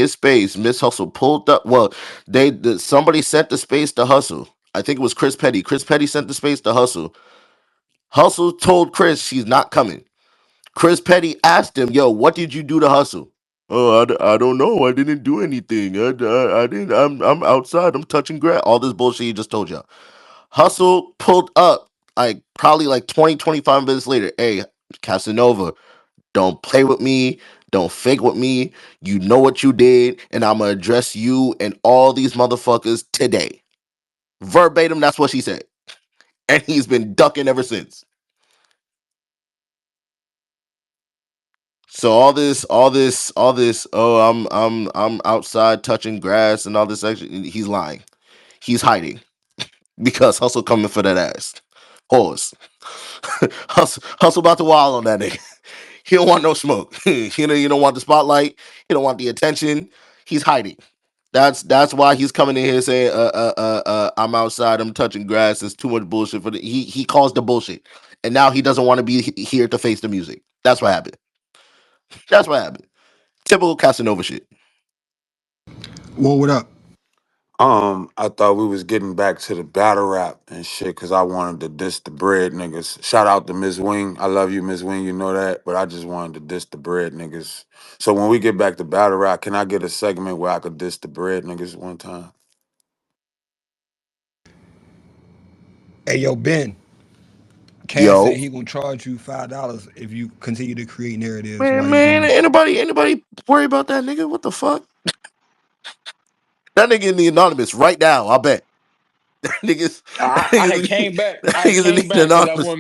his space, Miss Hustle pulled up. Well, somebody sent the space to Hustle. I think it was Chris Petty. Chris Petty sent the space to Hustle. Hustle told Chris she's not coming. Chris Petty asked him, "Yo, what did you do to Hustle?" Oh, I don't know. I didn't do anything. I didn't. I'm outside. I'm touching grass. All this bullshit he just told y'all. Hustle pulled up like probably like 20, 25 minutes later. Hey, Casanova, don't play with me. Don't fake with me. You know what you did, and I'm gonna address you and all these motherfuckers today. Verbatim, that's what she said. And he's been ducking ever since. So all this. Oh, I'm outside touching grass and all this extra. He's lying. He's hiding because Hustle coming for that ass. Pause. Hustle about to wild on that nigga. He don't want no smoke. He don't want the spotlight. He don't want the attention. He's hiding. That's why he's coming in here saying, I'm outside. I'm touching grass. It's too much bullshit for the. He caused the bullshit, and now he doesn't want to be here to face the music. That's what happened. That's what happened. Typical Casanova shit. Well, what up? I thought we was getting back to the battle rap and shit because I wanted to diss the bread niggas. Shout out to Miss Wing. I love you, Miss Wing. You know that. But I just wanted to diss the bread niggas. So when we get back to battle rap, can I get a segment where I could diss the bread niggas one time? Hey, yo, Ben. Cass said Yo, he gonna charge you $5 if you continue to create narratives while man, he man, gone. anybody worry about that nigga? What the fuck? That nigga in the anonymous right now. I bet. Niggas, I had came back. I had niggas in came the back because anonymous.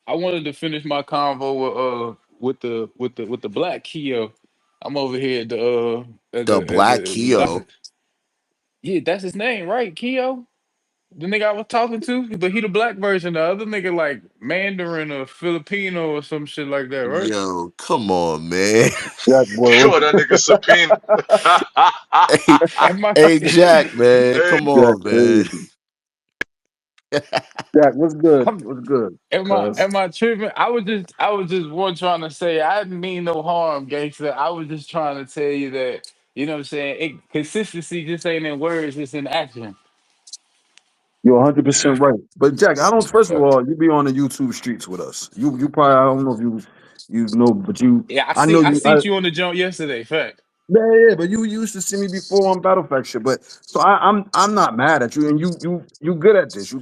I wanted to finish my convo with the black Keo. I'm over here at The Black the doctor. Keo. Yeah, that's his name, right? Keo, the nigga I was talking to, but he the black version. The other nigga like Mandarin or Filipino or some shit like that, right? Yo, come on, man. Jack boy, Sure, that nigga subpoena. hey, Am I? hey, Jack, man. Hey, Come Jack on, man. crazy. Jack, what's good? I'm, What's good? Cuz. am I tripping? I was just one trying to say I didn't mean no harm, gangster. I was just trying to tell you that you know what I'm saying. Consistency just ain't in words; it's in action. You're yeah. 100% right. But Jack, I don't. First of Uh, all, you be on the YouTube streets with us. You probably. I don't know if you know, but you. yeah, I know I you. seen you on the jump yesterday. Fact. Yeah, yeah. But you used to see me before on Battle Fact shit. But so I'm not mad at you, and you good at this. You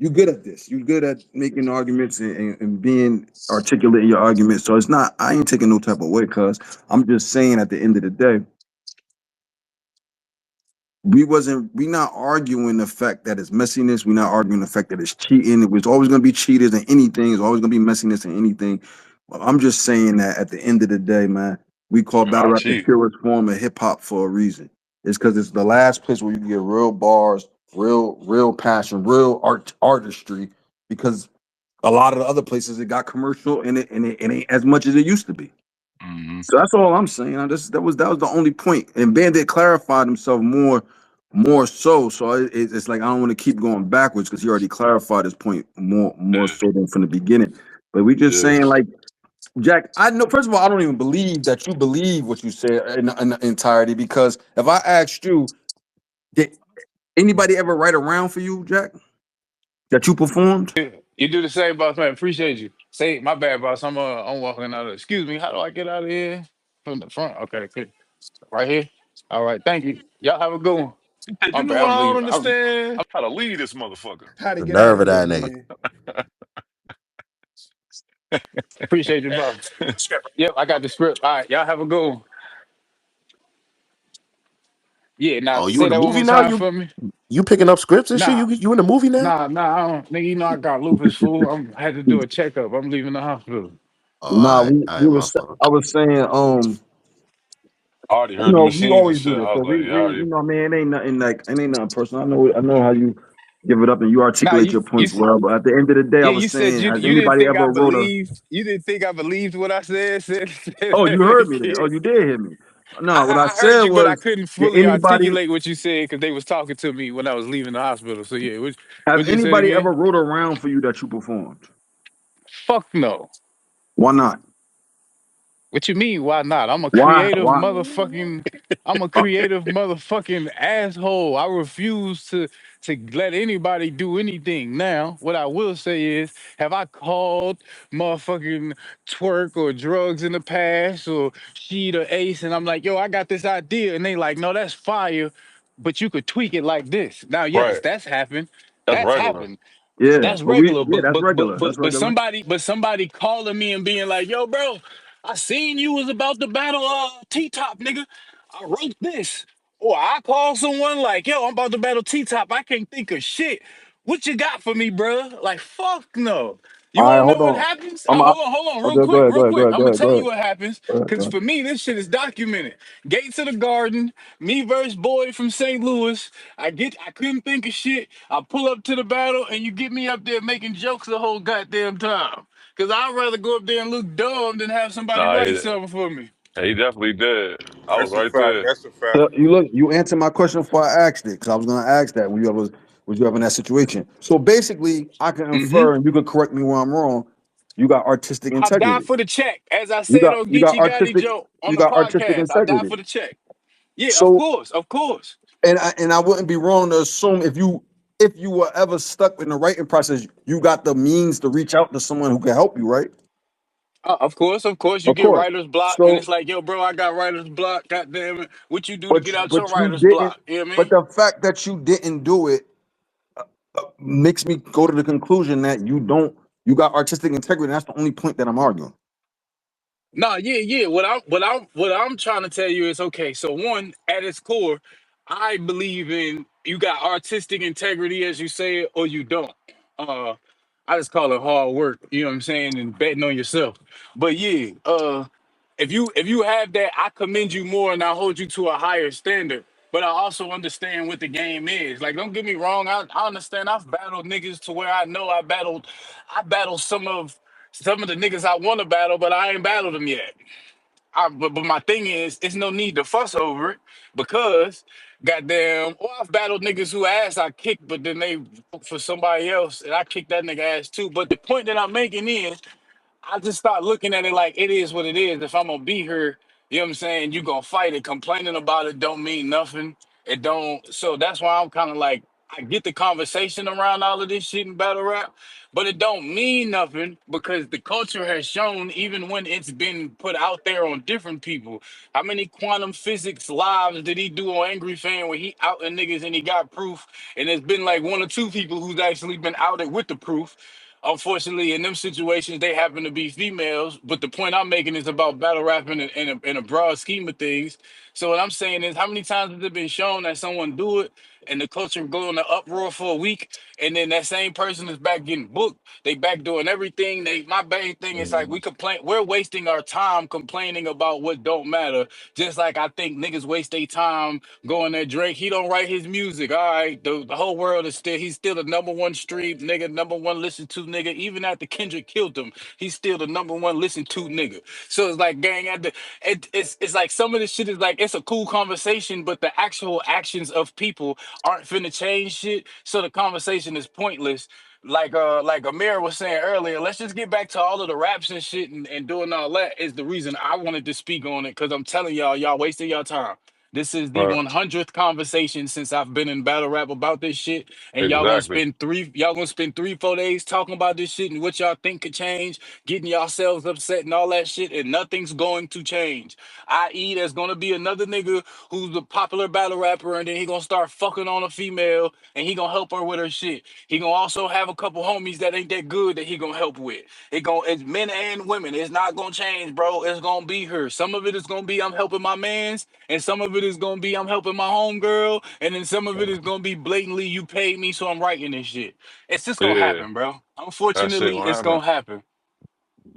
good at this. You good at making arguments and being articulate in your arguments. So it's not. I ain't taking no type of way, cuz I'm just saying at the end of the day. We not arguing the fact that it's messiness. We're not arguing the fact that it's cheating. It was always gonna be cheaters and anything. It's always gonna be messiness and anything. But I'm just saying that at the end of the day, man, we call battle I rap the cheat. purest form of hip hop for a reason. It's because it's the last place where you can get real bars, real passion, real artistry. Because a lot of the other places it got commercial and it ain't as much as it used to be. Hmm. So that's all I'm saying. That was the only point. And Bandit clarified himself more so. So it's like I don't want to keep going backwards because he already clarified his point more Yeah, so than from the beginning. But we just yeah. saying like Jack. I know. First of all, I don't even believe that you believe what you said in the entirety because if I asked you, did anybody ever write around for you, Jack, that you performed? You do the same, boss man. Appreciate you. Say my bad, boss. I'm walking out of. Excuse me. How do I get out of here? From the front. Okay, good. Right here. All right. Thank you. Y'all have a good one. Hey, My you know bad. what I'm I don't leaving. understand? How to lead this motherfucker. How to The get out nerve of of here, that nigga. man? Appreciate you, boss. Yep, I got the script. All right, y'all have a good one. Yeah, now Oh, you say in the that one movie more now? time You for me. you picking up scripts and shit? Nah, You in the movie now? I don't. Nigga, you know I got lupus, fool. I had to do a checkup. I'm leaving the hospital. Oh, Nah, I my fault. I was saying I already you heard the know, we machines and always do shit. this. I So was like, we yeah, I you already. know, man, it ain't nothing personal. I know how you give it up and you Now articulate your you points well. But at the end of the day, I yeah, was you said saying, you has you didn't anybody think I ever wrote a? believed what I said. Said Oh, you that heard me there. Oh, again. you did hear me. No, what I I heard said you, but I was, couldn't did fully anybody articulate what you said because they was talking to me when I was leaving the hospital. So yeah, has what you said anybody again? ever wrote a round for you that you performed? Fuck no. Why not? What you mean? Why not? Why? Why? I'm a creative motherfucking asshole. I refuse to let anybody do anything. Now, what I will say is, have I called motherfucking twerk or drugs in the past or Sheet or Ace, and I'm like, yo, I got this idea, and they like, no, that's fire, but you could tweak it like this. Now, yes, Right. that's happened. That's That's regular. happened. Yeah, That's regular, that's regular. That's regular. but somebody calling me and being like, "Yo, bro, I seen you was about to battle T Top, nigga. I wrote this." Or I call someone like, "Yo, I'm about to battle T Top. I can't think of shit. What you got for me, bro?" Like, fuck no. You All right, want to know hold what on. happens? I'm. Hold on, real Okay, go quick, ahead. Go real ahead. Go quick. ahead. I'm Go gonna ahead. Go tell you ahead. what happens. Go ahead. Go Cause ahead. for me, this shit is documented. Gates of the Garden, me versus boy from St. Louis. I couldn't think of shit. I pull up to the battle, and you get me up there making jokes the whole goddamn time. Cause I'd rather go up there and look dumb than have somebody Nah, write something for me. he definitely did. I was That's a right fact. there. That's a fact. So you look. You answered my question before I asked it because I was going to ask that when you ever was you ever in that situation. So basically, I can Mm-hmm. infer, and you can correct me where I'm wrong. You got artistic I die integrity. for the check. As I said on You got Geechee Gotti artistic. joke on You the got artistic podcast, I die integrity. for the check. Yeah, of So course, of course. and I wouldn't be wrong to assume if you were ever stuck in the writing process, you got the means to reach out to someone who can help you, right? Of course, of course. You Of get course. writer's block, and So, it's like, yo, bro, I got writer's block. God damn it. What you do to but get out but your you writer's didn't. block? You know what I But mean? the fact that you didn't do it makes me go to the conclusion that you don't. You got artistic integrity. That's the only point that I'm arguing. No, yeah, yeah. What I'm trying to tell you is okay. So one, at its core, I believe in you got artistic integrity, as you say it, or you don't. Uh, I just call it hard work. You know what I'm saying, and betting on yourself. But yeah, if you have that, I commend you more, and I hold you to a higher standard. But I also understand what the game is. Like, don't get me wrong. I understand. I've battled niggas to where I know I battled some of the niggas I want to battle, but I ain't battled them yet. But my thing is, it's no need to fuss over it because, goddamn, or I've battled niggas who ass I kicked, but then they vote for somebody else, and I kicked that nigga ass too. But the point that I'm making is, I just start looking at it like it is what it is. If I'm gonna be here, you know what I'm saying, you gonna fight it. Complaining about it don't mean nothing. It don't. So that's why I'm kind of like, I get the conversation around all of this shit in battle rap, but it don't mean nothing because the culture has shown, even when it's been put out there on different people. How many quantum physics lives did he do on Angry Fan where he outing niggas and he got proof? And there's been like one or two people who's actually been outed with the proof. Unfortunately, in them situations, they happen to be females. But the point I'm making is about battle rap in a broad scheme of things. So what I'm saying is, how many times has it been shown that someone do it and the culture go in the uproar for a week, and then that same person is back getting booked? They back doing everything. My main thing is like, Mhm. we complain. We're wasting our time complaining about what don't matter. Just like I think niggas waste their time going there. Drake, he don't write his music. All right, the whole world is still, he's still the number one stream nigga, number one listened to nigga. Even after Kendrick killed him, he's still the number one listened to nigga. So it's like, gang, it's like some of this shit is like, it's a cool conversation, but the actual actions of people aren't finna change shit. So the conversation is pointless. Like Amir was saying earlier, let's just get back to all of the raps and shit, and doing all that is the reason I wanted to speak on it, because I'm telling y'all wasting y'all time. This is the Right. 100th conversation since I've been in battle rap about this shit, and Exactly. y'all gonna spend 3 4 days talking about this shit and what y'all think could change, getting yourselves upset and all that shit, and nothing's going to change. I.e., there's gonna be another nigga who's a popular battle rapper, and then he gonna start fucking on a female, and he gonna help her with her shit. He gonna also have a couple homies that ain't that good that he gonna help with. It's men and women. It's not gonna change, bro. It's gonna be her. Some of it is gonna be I'm helping my mans, and some of it is gonna be I'm helping my homegirl, and then some of it is gonna be blatantly you paid me, so I'm writing this shit. It's just gonna Yeah. happen, bro. That shit Unfortunately, gonna it's happen. gonna happen.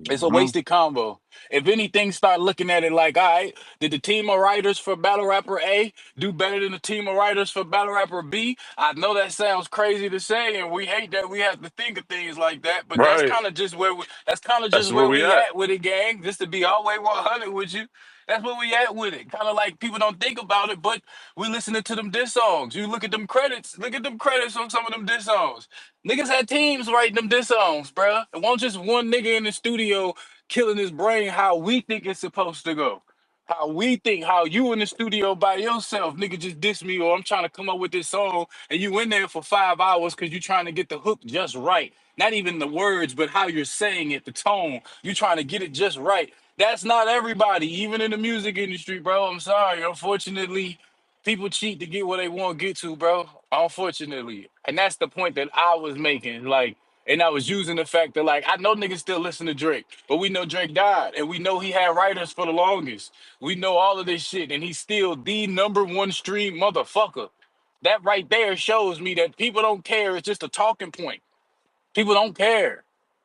It's a Hmm. wasted combo. If anything, start looking at it like, all right, did the team of writers for Battle Rapper A do better than the team of writers for Battle Rapper B? I know that sounds crazy to say, and we hate that we have to think of things like that, but that's Right. kind of just where that's kind of That's just where where we we at. at with it, gang. Just to be all the way 100 with you. That's where we at with it. Kind of like people don't think about it, but we listening to them diss songs. You look at them credits. Look at them credits on some of them diss songs. Niggas had teams writing them diss songs, bruh. It wasn't just one nigga in the studio killing his brain how we think it's supposed to go. How we think, how you in the studio by yourself, nigga just diss me, or I'm trying to come up with this song, and you in there for 5 hours because you trying to get the hook just right. Not even the words, but how you're saying it, the tone. You trying to get it just right. That's not everybody, even in the music industry, bro. I'm sorry. Unfortunately, people cheat to get where they want to get to, bro. Unfortunately. And that's the point that I was making. Like, and I was using the fact that, like, I know niggas still listen to Drake, but we know Drake died, and we know he had writers for the longest. We know all of this shit, and he's still the number one stream motherfucker. That right there shows me that people don't care. It's just a talking point. People don't care.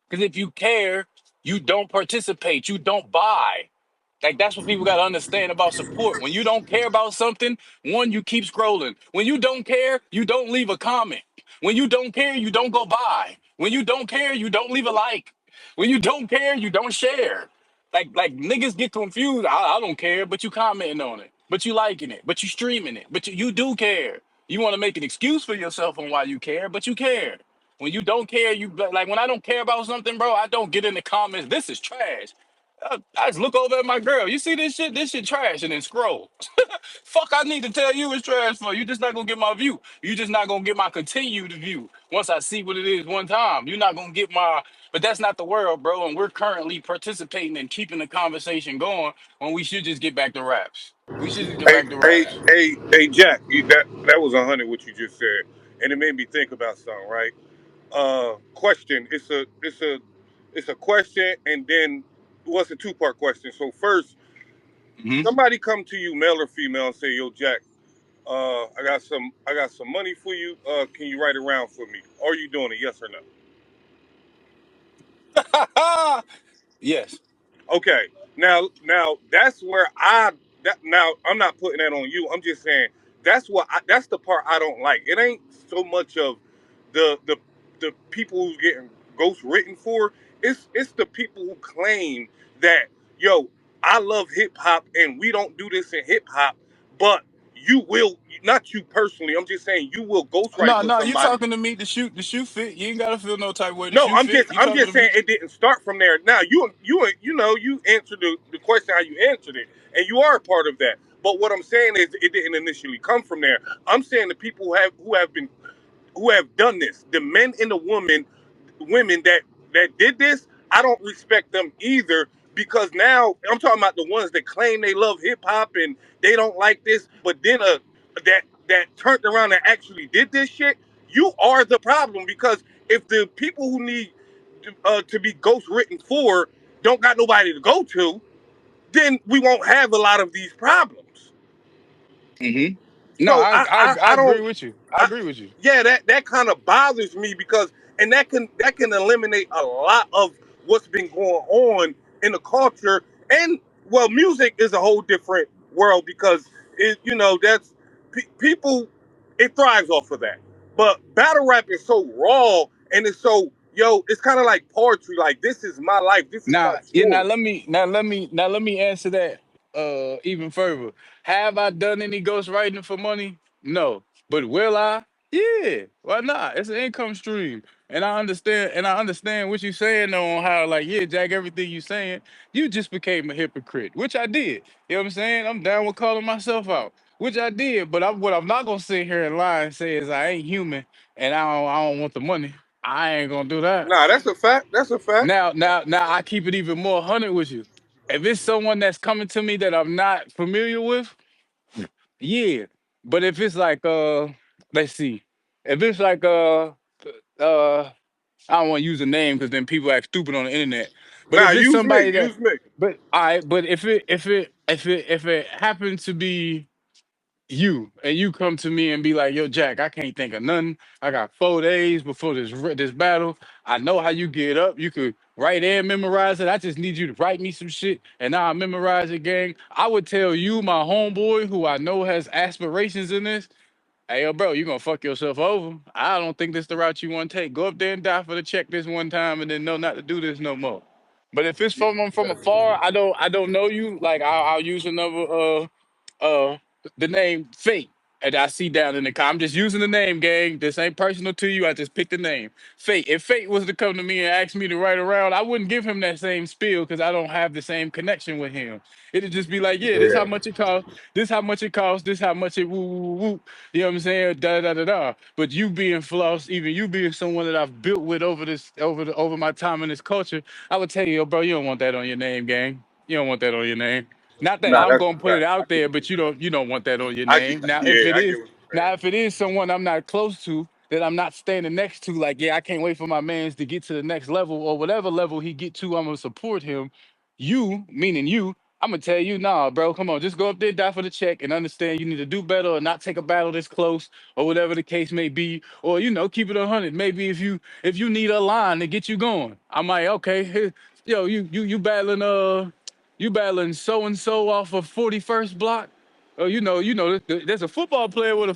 Because if you care, you don't participate. You don't buy. Like that's what people gotta understand about support. When you don't care about something, one, you keep scrolling. When you don't care, you don't leave a comment. When you don't care, you don't go buy. When you don't care, you don't leave a like. When you don't care, you don't share. Like niggas get confused. I don't care, but you commenting on it, but you liking it, but you streaming it, but you do care. You want to make an excuse for yourself on why you care, but you care. When you don't care, you like when I don't care about something, bro. I don't get in the comments. This is trash. I just look over at my girl. You see this shit? This shit trash, and then scroll. Fuck, I need to tell you it's trash for. You just not gonna get my view. You just not gonna get my continued view. Once I see what it is one time, you're not gonna get my. But that's not the world, bro. And we're currently participating and keeping the conversation going when we should just get back to raps. We should just get Hey, back to hey, raps. hey, Jack. That was 100 what you just said, and it made me think about something. Right? Question. It's a question, and then what's a two-part question? So first, Hmm. somebody come to you, male or female, and say, "Yo, Jack, I got some money for you. Can you write around for me? Are you doing it? Yes or no?" Yes. Okay. Now that's where now I'm not putting that on you. I'm just saying that's the part I don't like. It ain't so much of the people who's getting ghost written for. It's the people who claim that, yo, I love hip hop and we don't do this in hip hop, but you will, not you personally. I'm just saying you will ghostwrite No, for no, you somebody. talking to me? The shoe fit. You ain't gotta feel no type of way. The No, shoe I'm fit. just You I'm talking just to saying me? it didn't start from there. Now you answered the question how you answered it, and you are a part of that. But what I'm saying is it didn't initially come from there. I'm saying the people who have done this, the men and the women that did this, I don't respect them either, because now I'm talking about the ones that claim they love hip hop and they don't like this, but then that turned around and actually did this shit. You are the problem, because if the people who need to be ghost written for don't got nobody to go to, then we won't have a lot of these problems. Hmm. No, So I, I I I, I I agree don't with you. I I, agree with you. yeah, that kind of bothers me, because and that can eliminate a lot of what's been going on in the culture. And well, music is a whole different world, because that's people, it thrives off of that. But battle rap is so raw, and it's so, it's kind of like poetry. Like, this is my life, this is my Now, yeah, now story. let me answer that even further. Have I done any ghostwriting for money? No. But will I? Yeah. Why not? It's an income stream. And I understand what you're saying though, on how, like, yeah, Jack, everything you saying, you just became a hypocrite, which I did. You know what I'm saying? I'm down with calling myself out, which I did. But what I'm not gonna sit here and lie and say is I ain't human and I don't want the money. I ain't gonna do that. Nah, that's a fact. That's a fact. Now, I keep it even more 100 with you. If it's someone that's coming to me that I'm not familiar with, yeah. But if it's like, let's see, if it's like, I don't want to use a name because then people act stupid on the internet. But Nah, if it's use me. somebody that, Use me. but I, but if it happens to be you and you come to me and be like, yo, Jack, I can't think of nothing. I got 4 days before this battle. I know how you get up. You could write and memorize it. I just need you to write me some shit and now I memorize it, gang. I would tell you, my homeboy, who I know has aspirations in this, hey, yo, bro, you gonna fuck yourself over. I don't think this the route you want to take. Go up there and die for the check this one time and then know not to do this no more. But if it's from afar, I don't know you. Like I'll use another the name fake. And I see down in the I'm just using the name, gang. This ain't personal to you. I just picked the name. Fate. If Fate was to come to me and ask me to write around, I wouldn't give him that same spiel because I don't have the same connection with him. It'd just be like, yeah, this how Yeah. much it costs. This how much it costs. This how much it woo woo woo. You know what I'm saying? Da da da da. But you being floss, even you being someone that I've built with over my time in this culture, I would tell you, yo, bro, you don't want that on your name, gang. You don't want that on your name. Not that Nah, I'm that's a gonna put it fact. out there, but you don't want that on your I get. name. Now if Yeah, it I get is what you're now saying. if it is someone I'm not close to that I'm not standing next to, like yeah, I can't wait for my man's to get to the next level or whatever level he get to, I'm gonna support him. You, meaning you, I'm gonna tell you, nah, bro, come on, just go up there, die for the check, and understand you need to do better or not take a battle this close or whatever the case may be, or keep it 100. Maybe if you need a line to get you going, I might okay, here, yo, you battling you battling so and so off of 41st block. Oh, there's a football player with a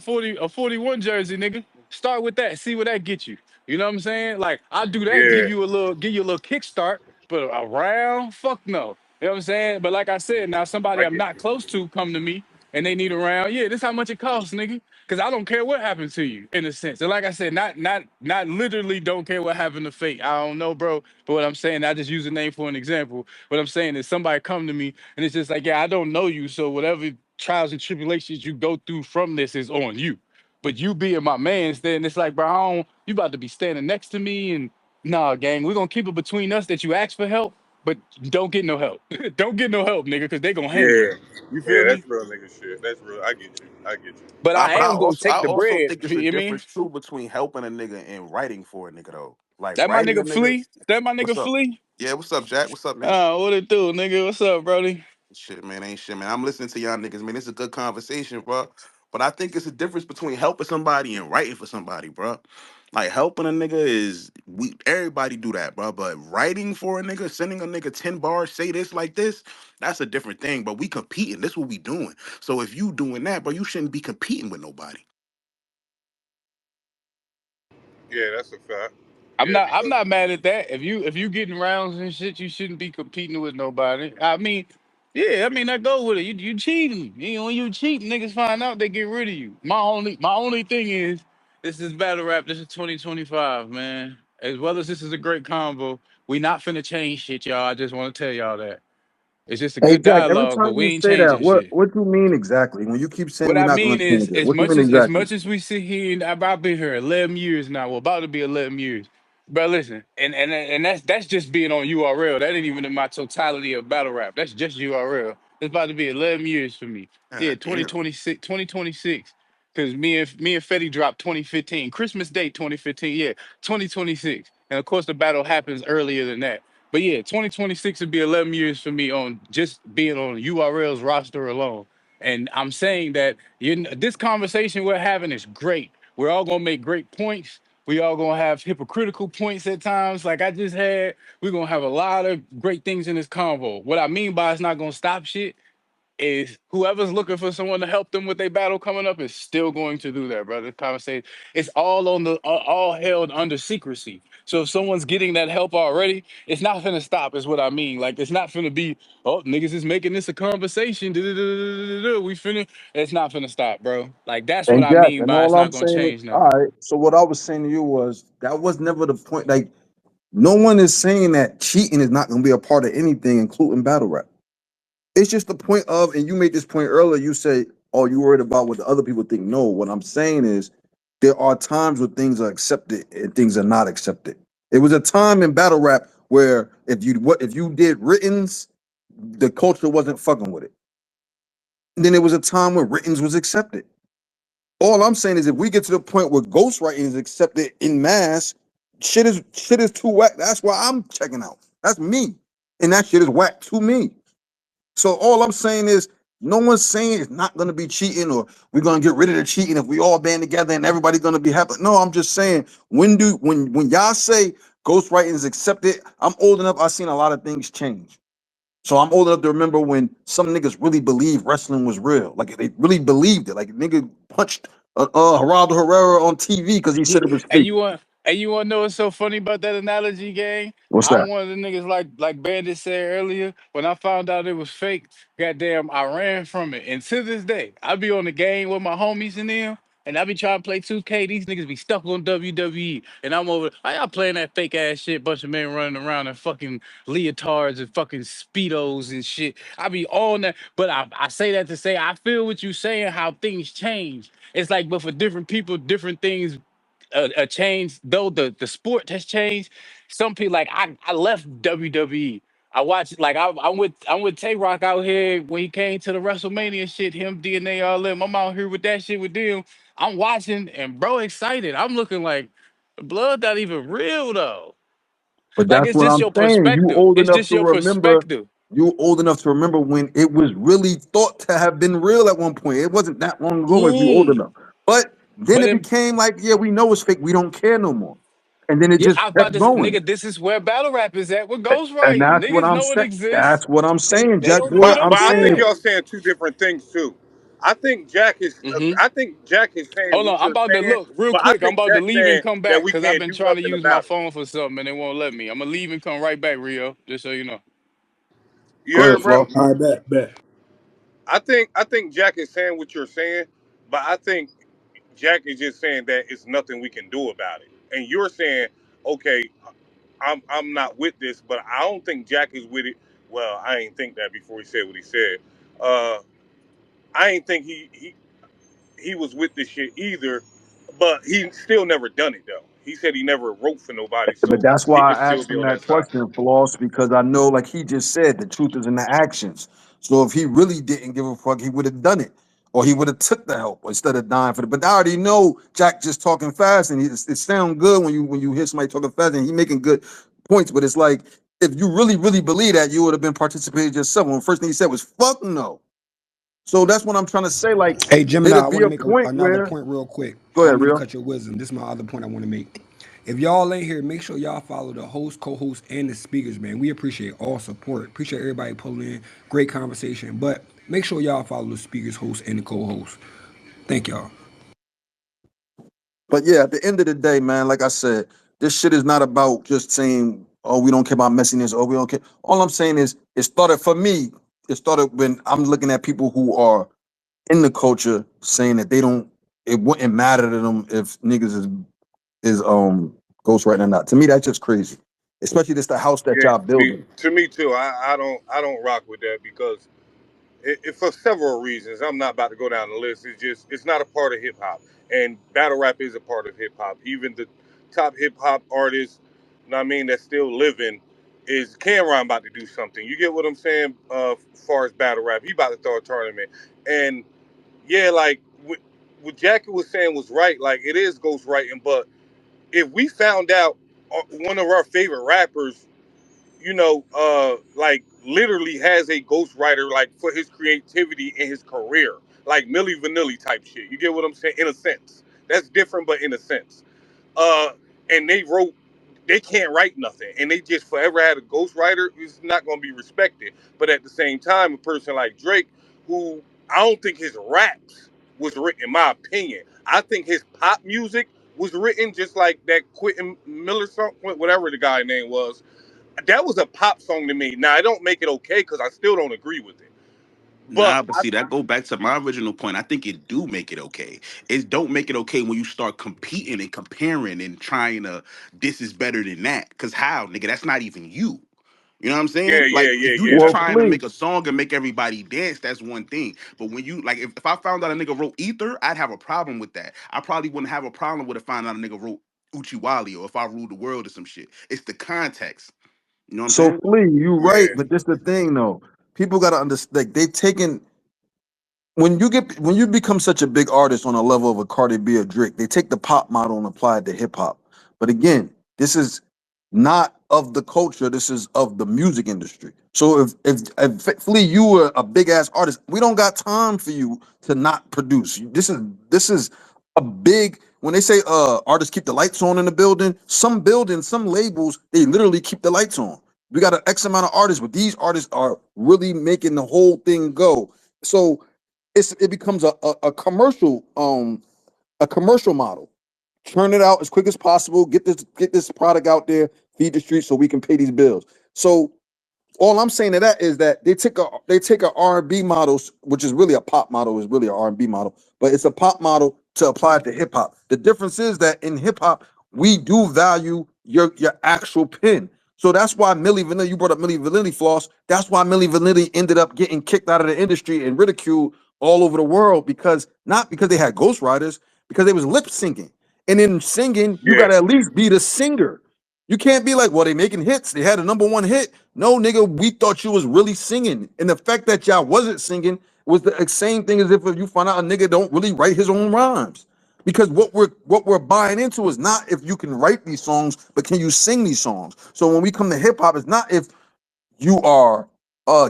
41 jersey, nigga. Start with that. See what that gets you. You know what I'm saying? Like I'll do that, Yeah, give you a little kickstart, but around, fuck no. You know what I'm saying? But like I said, now somebody I I'm get not you. close to come to me and they need a round. Yeah, this how much it costs, nigga. Cause I don't care what happened to you in a sense. And like I said, not literally don't care what happened to Fate. I don't know, bro. But what I'm saying, I just use a name for an example. What I'm saying is somebody come to me and it's just like, yeah, I don't know you. So whatever trials and tribulations you go through from this is on you. But you being my man's, then it's like, bro, you about to be standing next to me and nah, gang, we're gonna keep it between us that you ask for help, but don't get no help. Don't get no help, nigga, because they gonna handle Yeah, you. You yeah, feel me? that's real nigga shit. That's real. I get you. I get you. But I But am gonna I take the also bread. think it's a You know what I mean? difference too between helping a nigga and writing for a nigga though. Like That my writing a nigga nigga. Flea. That my nigga What's up? Flea. Yeah, what's up, Jack? What's up, nigga? What it do, nigga? What's up, Brody? Shit, man, ain't shit, man. I'm listening to y'all niggas, man. It's a good conversation, bro. But I think it's a difference between helping somebody and writing for somebody, bro. Like helping a nigga is we everybody do that, bro. But writing for a nigga, sending a nigga 10 bars, say this like this, that's a different thing. But we competing. This what we doing. So if you doing that, bro, you shouldn't be competing with nobody. Yeah, that's a fact. I'm Yeah, not I'm because not mad at that. If you getting rounds and shit, you shouldn't be competing with nobody. I mean, yeah, I mean I go with it. You cheating. When you cheat, niggas find out they get rid of you. My only thing is this is battle rap. This is 2025, man. As well as this is a great combo. We not finna change shit, y'all. I just want to tell y'all that. It's just a Hey good Jack, every dialogue, but time we you ain't say that, changing shit. what you mean exactly? When you keep saying What we're I not going mean to change is, it, what you mean as exactly? much as we sit here, and I've been here 11 years now. Well, about to be 11 years. But listen, and that's just being on URL. That ain't even in my totality of battle rap. That's just URL. It's about to be 11 years for me. Yeah, God damn. 2026, 2026. Because me and Fetty dropped 2015, Christmas Day 2015. Yeah, 2026. And of course, the battle happens earlier than that. But yeah, 2026 would be 11 years for me on just being on URL's roster alone. And I'm saying that this conversation we're having is great. We're all gonna make great points. We all gonna have hypocritical points at times, like I just had. We're gonna have a lot of great things in this convo. What I mean by it's not gonna stop shit is whoever's looking for someone to help them with their battle coming up is still going to do that, brother. Conversation. It's all all held under secrecy. So if someone's getting that help already, it's not finna stop, is what I mean. Like it's not finna be, oh, niggas is making this a conversation. We finna it's not finna stop, bro. Like that's what And I Jack, mean and by it's all I'm not gonna saying is, change all nothing. right. So what I was saying to you was that was never the point. Like no one is saying that cheating is not going to be a part of anything, including battle rap. It's just the point of, and you made this point earlier. You say, "Oh, you worried about what the other people think." No, what I'm saying is, there are times where things are accepted and things are not accepted. It was a time in battle rap where if you did writtens, the culture wasn't fucking with it. And then there was a time when writtens was accepted. All I'm saying is, if we get to the point where ghostwriting is accepted in mass, shit is too whack. That's why I'm checking out. That's me, and that shit is whack to me. So all I'm saying is, no one's saying it's not going to be cheating or we're going to get rid of the cheating if we all band together and everybody's going to be happy. No, I'm just saying when y'all say ghostwriting is accepted, I'm old enough. I've seen a lot of things change. So I'm old enough to remember when some niggas really believed wrestling was real. Like they really believed it. Like nigga punched Geraldo Herrera on TV because he Yeah, said it was and fake. you want And you wanna know what's so funny about that analogy, gang? What's that? I'm one of the niggas like Bandit said earlier. When I found out it was fake, goddamn, I ran from it. And to this day, I be on the game with my homies in them, and I be trying to play 2K. These niggas be stuck on WWE, and I'm over. Why y'all playing that fake ass shit? Bunch of men running around in fucking leotards and fucking speedos and shit. I be on that, but I say that to say I feel what you saying. How things change. It's like, but for different people, different things a change, though the sport has changed. Some people, like I left WWE. I watched, like I'm with Tay Rock out here when he came to the WrestleMania shit, him, DNA, all them. I'm out here with that shit with them. I'm watching and bro excited. I'm looking like the blood not even real though. But Like that's it's what just I'm your saying. You perspective. old It's enough just to your remember. perspective. You old enough to remember when it was really thought to have been real at one point. It wasn't that long ago if you old Yeah. enough. But then But it it, became like, yeah, we know it's fake. We don't care no more. And then it yeah, just I was about kept to say, going. nigga, this is where battle rap is at with And ghostwriting. that's what Niggas I'm know it saying. exists. That's what I'm saying, They Jack don't boy. know But what I'm I'm I think saying. saying. y'all saying two different things too. I think Jack is Hmm. I think Jack is saying Hold on, what I'm you're about to saying, look real but I quick. I'm think about to Jack's leave and saying come that back we because I've can't been do trying to nothing use my about it. phone for something and they won't let me. I'm gonna leave and come right back, Rio, just so you know. You Go ahead, heard, bro? Flo. All right, bet. I think Jack is saying what you're saying, but I think Jack is just saying that it's nothing we can do about it. And you're saying, okay, I'm not with this, but I don't think Jack is with it. Well, I ain't think that before he said what he said. Uh, I ain't think he was with this shit either, but he still never done it though. He said he never wrote for nobody, But so that's he why could I still asked be him on that that side. question, Floss, because I know, like he just said, the truth is in the actions. So if he really didn't give a fuck, he would have done it, or he would have took the help instead of dying for it. But I already know Jack just talking fast, and it sounds good when you hear somebody talking fast, and he making good points. But it's like if you really believe that, you would have been participating yourself. When the first thing he said was "fuck no." So that's what I'm trying to say. Like, Hey, Gemini, it'll I be want to a make point another where. point real quick. Go I ahead, don't mean to Rio. cut your wisdom. This is my other point I want to make. If y'all ain't here, make sure y'all follow the host, co-host, and the speakers, man. We appreciate all support. Appreciate everybody pulling in. Great conversation. But make sure y'all follow the speakers, host, and the co-host. Thank y'all. But yeah, at the end of the day, man, like I said, this shit is not about just saying, oh, we don't care about messiness, oh, we don't care. All I'm saying is it started for me, it started when I'm looking at people who are in the culture saying that they don't, it wouldn't matter to them if niggas is ghostwriting or not. To me, that's just crazy. Especially this the house that Yeah, y'all building. to me too. I don't rock with that because for several reasons. I'm not about to go down the list. It's not a part of hip hop, and battle rap is a part of hip hop. Even the top hip hop artists, you know what I mean, that's still living, is Cameron about to do something. You get what I'm saying? As far as battle rap, he about to throw a tournament, and yeah, like what Jackie was saying was right. Like it is ghostwriting, but if we found out one of our favorite rappers, like literally has a ghostwriter like for his creativity in his career, like Millie Vanilli type shit. You get what I'm saying? In a sense, that's different, but in a sense, uh, and they can't write nothing, and they just forever had a ghostwriter. It's not going to be respected. But at the same time, a person like Drake, who I don't think his raps was written, in my opinion. I think his pop music was written just like that Quentin Miller song, whatever the guy name was. That was a pop song to me. Now I don't make it okay because I still don't agree with it. But Nah, but see, that go back to my original point. I think it do make it okay. It don't make it okay when you start competing and comparing and trying to this is better than that. Cause how, nigga, that's not even you. You know what I'm yeah, saying? yeah, Like yeah, if you yeah. just Well, That's trying to true. Flea, make a song and make everybody dance, that's one thing. But when you like if I found out a nigga wrote Ether, I'd have a problem with that. I probably wouldn't have a problem with if I found out a nigga wrote Uchiwali or if I ruled the world or some shit. It's the context. You know what I'm so saying? Flea, you right, Yeah, but this the thing though. People gotta understand, like, they taking when you become such a big artist on a level of a Cardi B or Drake, they take the pop model and apply it to hip hop. But again, this is not of the culture. This is of the music industry. So if Flea, you were a big ass artist, we don't got time for you to not produce. This is a big. When they say artists keep the lights on in the building, some buildings, some labels, they literally keep the lights on. We got an X amount of artists, but these artists are really making the whole thing go. So it becomes a commercial model. Churn it out as quick as possible. Get this product out there, feed the streets so we can pay these bills. So all I'm saying to that is that they take a R&B model, which is really a pop model, is really an R&B model, but it's a pop model to apply it to hip hop. The difference is that in hip hop, we do value your actual pen. So that's why Millie Vanilli, you brought up Millie Vanilli, Floss. That's why Millie Vanilli ended up getting kicked out of the industry and ridiculed all over the world, because not because they had ghostwriters, because they was lip syncing. And in singing, you Yeah, gotta at least be the singer. You can't be like, well, they making hits. They had a number one hit. No, nigga, we thought you was really singing. And the fact that y'all wasn't singing was the same thing as if you find out a nigga don't really write his own rhymes. Because what we're buying into is not if you can write these songs, but can you sing these songs? So when we come to hip hop, it's not if you are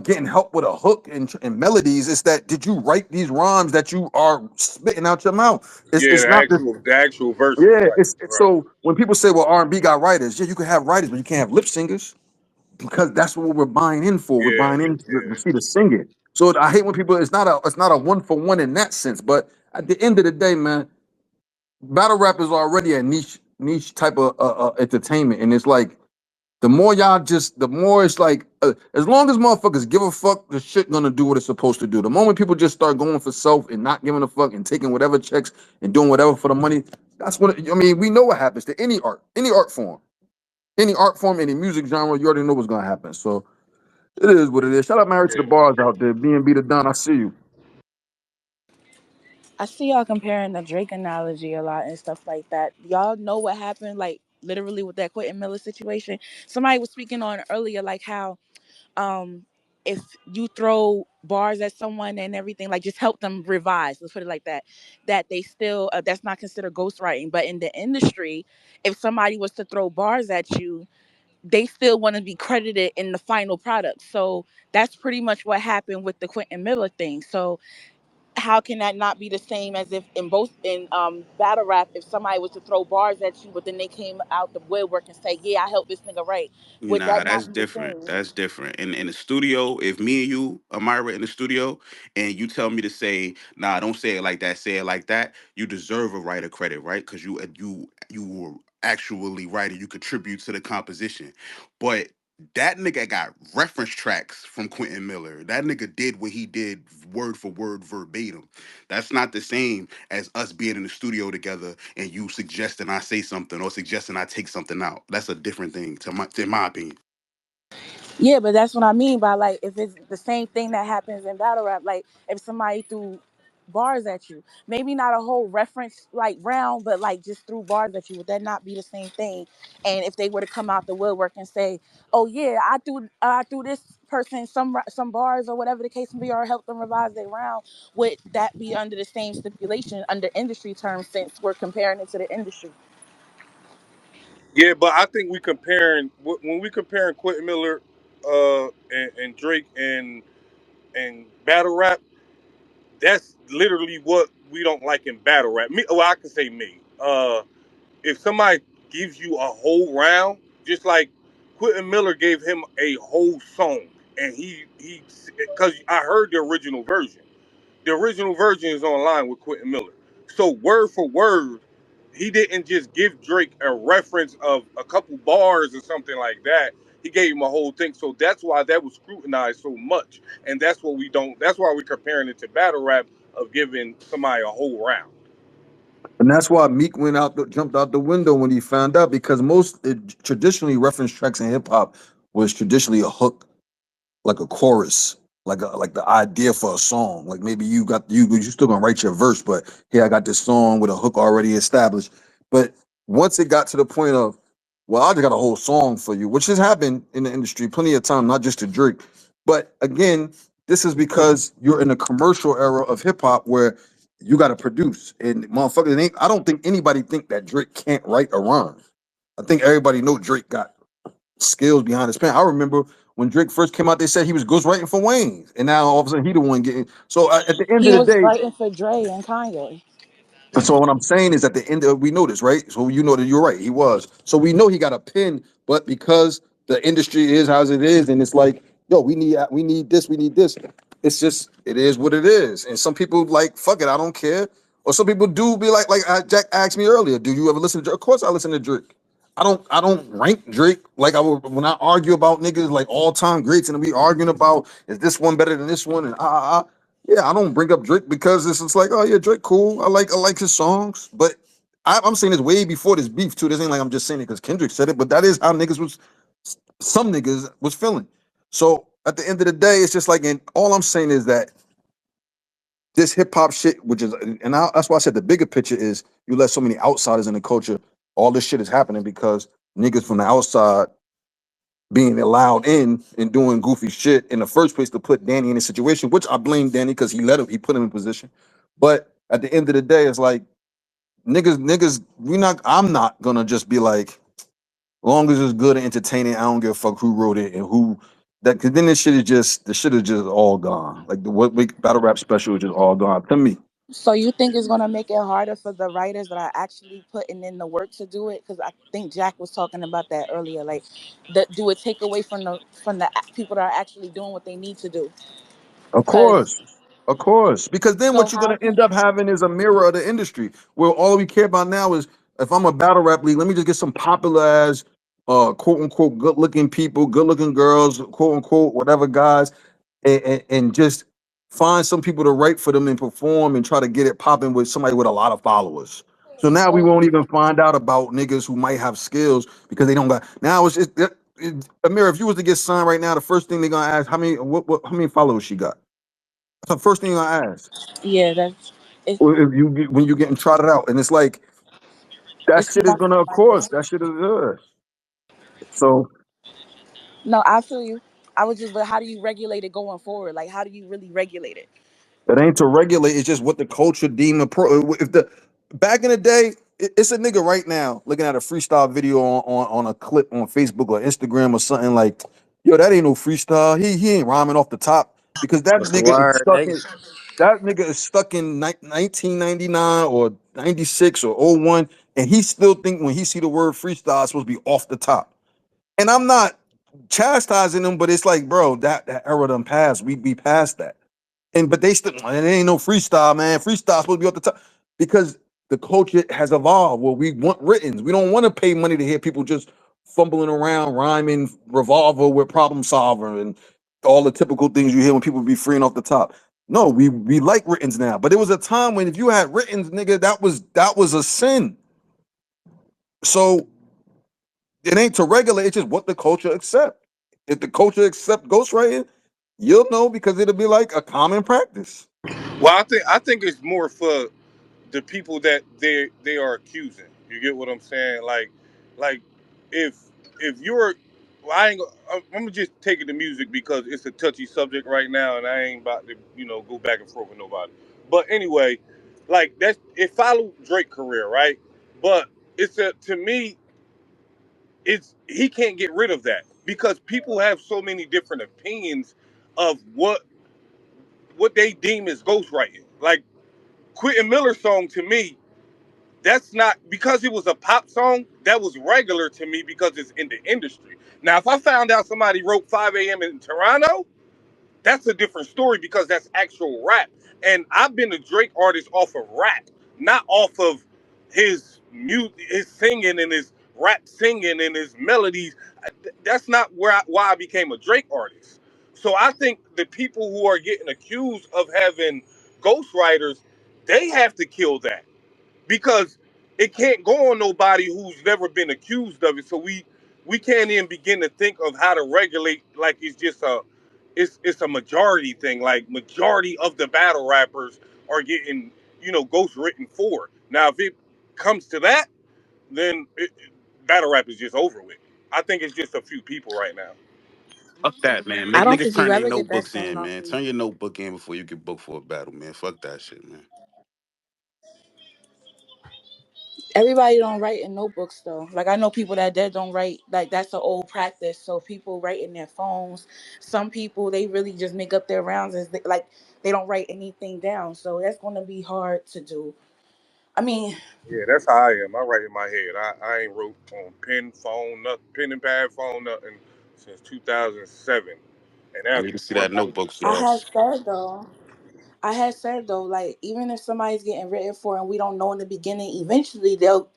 getting help with a hook and melodies. It's that did you write these rhymes that you are spitting out your mouth? It's yeah, it's not this. the actual verses, Yeah, right, right. so when people say, well, R&B got writers, yeah, you can have writers, but you can't have lip singers, because that's what we're buying in for. We're Yeah, buying in to yeah, see the singing. So I hate when people, it's not a one for one in that sense. But at the end of the day, man, battle rap is already a niche type of entertainment. And it's like the more it's like, as long as motherfuckers give a fuck, the shit gonna do what it's supposed to do. The moment people just start going for self and not giving a fuck and taking whatever checks and doing whatever for the money, that's what I mean. We know what happens to any art form, any music genre. You already know what's gonna happen. So it is what it is. Shout out, married to the yeah. bars out there. B&B the Don. I see you. I see y'all comparing the Drake analogy a lot and stuff like that. Y'all know what happened, like literally with that Quentin Miller situation. Somebody was speaking on earlier, like how um if you throw bars at someone and everything, like just help them revise, let's put it like that, that they still that's not considered ghostwriting. But in the industry, if somebody was to throw bars at you, they still want to be credited in the final product. So that's pretty much what happened with the Quentin Miller thing. So how can that not be the same as if in both in battle rap, if somebody was to throw bars at you but then they came out the woodwork and say, yeah, I helped this nigga write, would Nah, that that's not be the different. same? That's different. In the studio, if me and you, Amira, in the studio, and you tell me to say, nah, don't say it like that, say it like that, you deserve a writer credit, right? Because you were actually writing, you contribute to the composition. But that nigga got reference tracks from Quentin Miller. That nigga did what he did word for word, verbatim. That's not the same as us being in the studio together and you suggesting I say something or suggesting I take something out. That's a different thing, in my opinion. Yeah, but that's what I mean by, like, if it's the same thing that happens in battle rap, like if somebody threw bars at you, maybe not a whole reference like round, but like just threw bars at you, would that not be the same thing? And if they were to come out the woodwork and say, "Oh yeah, I threw this person some bars or whatever the case may be, or help them revise their round," would that be under the same stipulation under industry terms, since we're comparing it to the industry? Yeah, but I think when we comparing Quentin Miller, and Drake and battle rap. That's literally what we don't like in battle rap. Me, well, I can say me. If somebody gives you a whole round, just like Quentin Miller gave him a whole song, and he because I heard the original version. The original version is online with Quentin Miller. So word for word, he didn't just give Drake a reference of a couple bars or something like that. He gave him a whole thing. So that's why that was scrutinized so much. And that's what we don't that's why we're comparing it to battle rap of giving somebody a whole round. And that's why Meek jumped out the window when he found out, because traditionally reference tracks in hip hop was traditionally a hook, like a chorus, like the idea for a song. Like maybe you still gonna write your verse, but here I got this song with a hook already established. But once it got to the point of, well, I just got a whole song for you, which has happened in the industry plenty of time, not just to Drake. But again, this is because you're in a commercial era of hip hop where you got to produce, and motherfuckers ain't. I don't think anybody think that Drake can't write a rhyme. I think everybody know Drake got skills behind his pen. I remember when Drake first came out, they said he was ghostwriting for Wayne, and now all of a sudden he the one getting. So at the end He of the was day, writing for Dre and Kanye. so what I'm saying is at the end of, we know this, right? So you know that you're right. He was. So we know he got a pen, but because the industry is as it is, and it's like, yo, we need this. It's just it is what it is. And some people like, fuck it, I don't care. Or some people do be like Jack asked me earlier, do you ever listen to Drake? Of course I listen to Drake. I don't rank Drake like I would when I argue about niggas like all time greats and we arguing about is this one better than this one and yeah, I don't bring up Drake because it's just like, oh yeah, Drake cool. I like his songs, but I'm saying this way before this beef too. This ain't like I'm just saying it because Kendrick said it, but that is how niggas was some niggas was feeling. So at the end of the day, it's just like, and all I'm saying is that this hip hop shit, which is, that's why I said the bigger picture is you let so many outsiders in the culture. All this shit is happening because niggas from the outside being allowed in and doing goofy shit in the first place to put Danny in a situation, which I blame Danny because he put him in position. But at the end of the day, it's like niggas, I'm not gonna just be like, long as it's good and entertaining, I don't give a fuck who wrote it and who that. Cause then the shit is just all gone. Like the what make battle rap special is just all gone to me. So you think it's gonna make it harder for the writers that are actually putting in the work to do it? Because I think Jack was talking about that earlier. Like, do it take away from the people that are actually doing what they need to do? Of Because course. Of course. Because then so what you're how gonna can end up having is a mirror of the industry where all we care about now is if I'm a battle rap league, let me just get some popular as quote unquote good looking people, good looking girls, quote unquote, whatever guys, and just find some people to write for them and perform and try to get it popping with somebody with a lot of followers. So now we so won't even find out about niggas who might have skills because they don't got now it's just Amir, if you was to get signed right now, the first thing they're gonna ask how many followers she got. That's the first thing I ask. yeah, that's it's Or if when you getting trotted out, and it's like that it's shit is not gonna, of like course, that. that shit is good. So No, I feel you. I was just, but how do you regulate it going forward? Like, how do you really regulate it? it ain't to regulate. It's just what the culture deem a pro. If the back in the day, it's a nigga right now looking at a freestyle video on a clip on Facebook or Instagram or something like, yo, that ain't no freestyle. He ain't rhyming off the top because that What's the nigga is word, stuck nigga? in. That nigga is stuck in 1999 or 96 or '01, and he still think when he see the word freestyle, it's supposed to be off the top. And I'm not chastising them, but it's like, bro, that era done passed. We be past that. And but they still, it ain't no freestyle, man. Freestyle supposed to be off the top because the culture has evolved. Where we want writtens. We don't want to pay money to hear people just fumbling around, rhyming revolver with problem solver and all the typical things you hear when people be freeing off the top. No, we like writtens now. But it was a time when if you had writtens, nigga, that was a sin. So it ain't to regulate, it's just what the culture accept. If the culture accept ghostwriting, you'll know because it'll be like a common practice. Well, I think it's more for the people that they are accusing. You get what I'm saying? Like if if you're, well, I'm gonna just take it to music because it's a touchy subject right now, and I ain't about to go back and forth with nobody. But anyway, like that's it followed Drake career, right? But it's a to me, it's he can't get rid of that because people have so many different opinions of what they deem as ghostwriting. Like Quentin Miller's song to me, that's not because it was a pop song. That was regular to me because it's in the industry. Now, if I found out somebody wrote 5 a.m. in Toronto, that's a different story because that's actual rap. And I've been a Drake artist off of rap, not off of his singing and his rap singing and his melodies. That's not why I became a Drake artist. So I think the people who are getting accused of having ghostwriters, they have to kill that because it can't go on nobody who's never been accused of it. So we can't even begin to think of how to regulate like it's just it's a majority thing. Like majority of the battle rappers are getting ghost written for. Now if it comes to that, then battle rap is just over with. I think it's just a few people right now. Fuck that, man. I Make don't niggas think you turn their ever get that notebooks song in, off man. you. Turn your notebook in before you get booked for a battle, man. Fuck that shit, man. Everybody don't write in notebooks though. Like I know people that don't write. Like that's an old practice. So people write in their phones. Some people they really just make up their rounds as like they don't write anything down. So that's gonna be hard to do. I mean, Yeah, that's how I am. I write in my head. I ain't wrote on pen, phone, nothing, pen and pad, phone, nothing since 2007, and I that's need to see before that Battle. notebook, I so have said though. I had said though, like even if somebody's getting written for and we don't know in the beginning, eventually they'll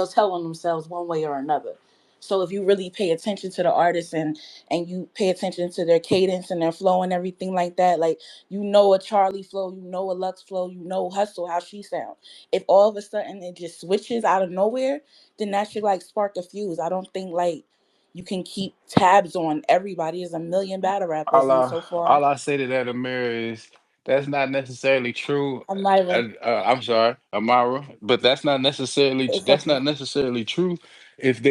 tell on themselves one way or another. So if you really pay attention to the artist and you pay attention to their cadence and their flow and everything like that, like you know a Charlie flow, you know a Lux flow, you know Hustle how she sound. If all of a sudden it just switches out of nowhere, then that should like spark a fuse. I don't think like you can keep tabs on everybody. There's a million battle rappers, and so far, All I say to that, Amir, is that's not necessarily true. Amira, I'm sorry, Amara, but it's that's okay. not necessarily true if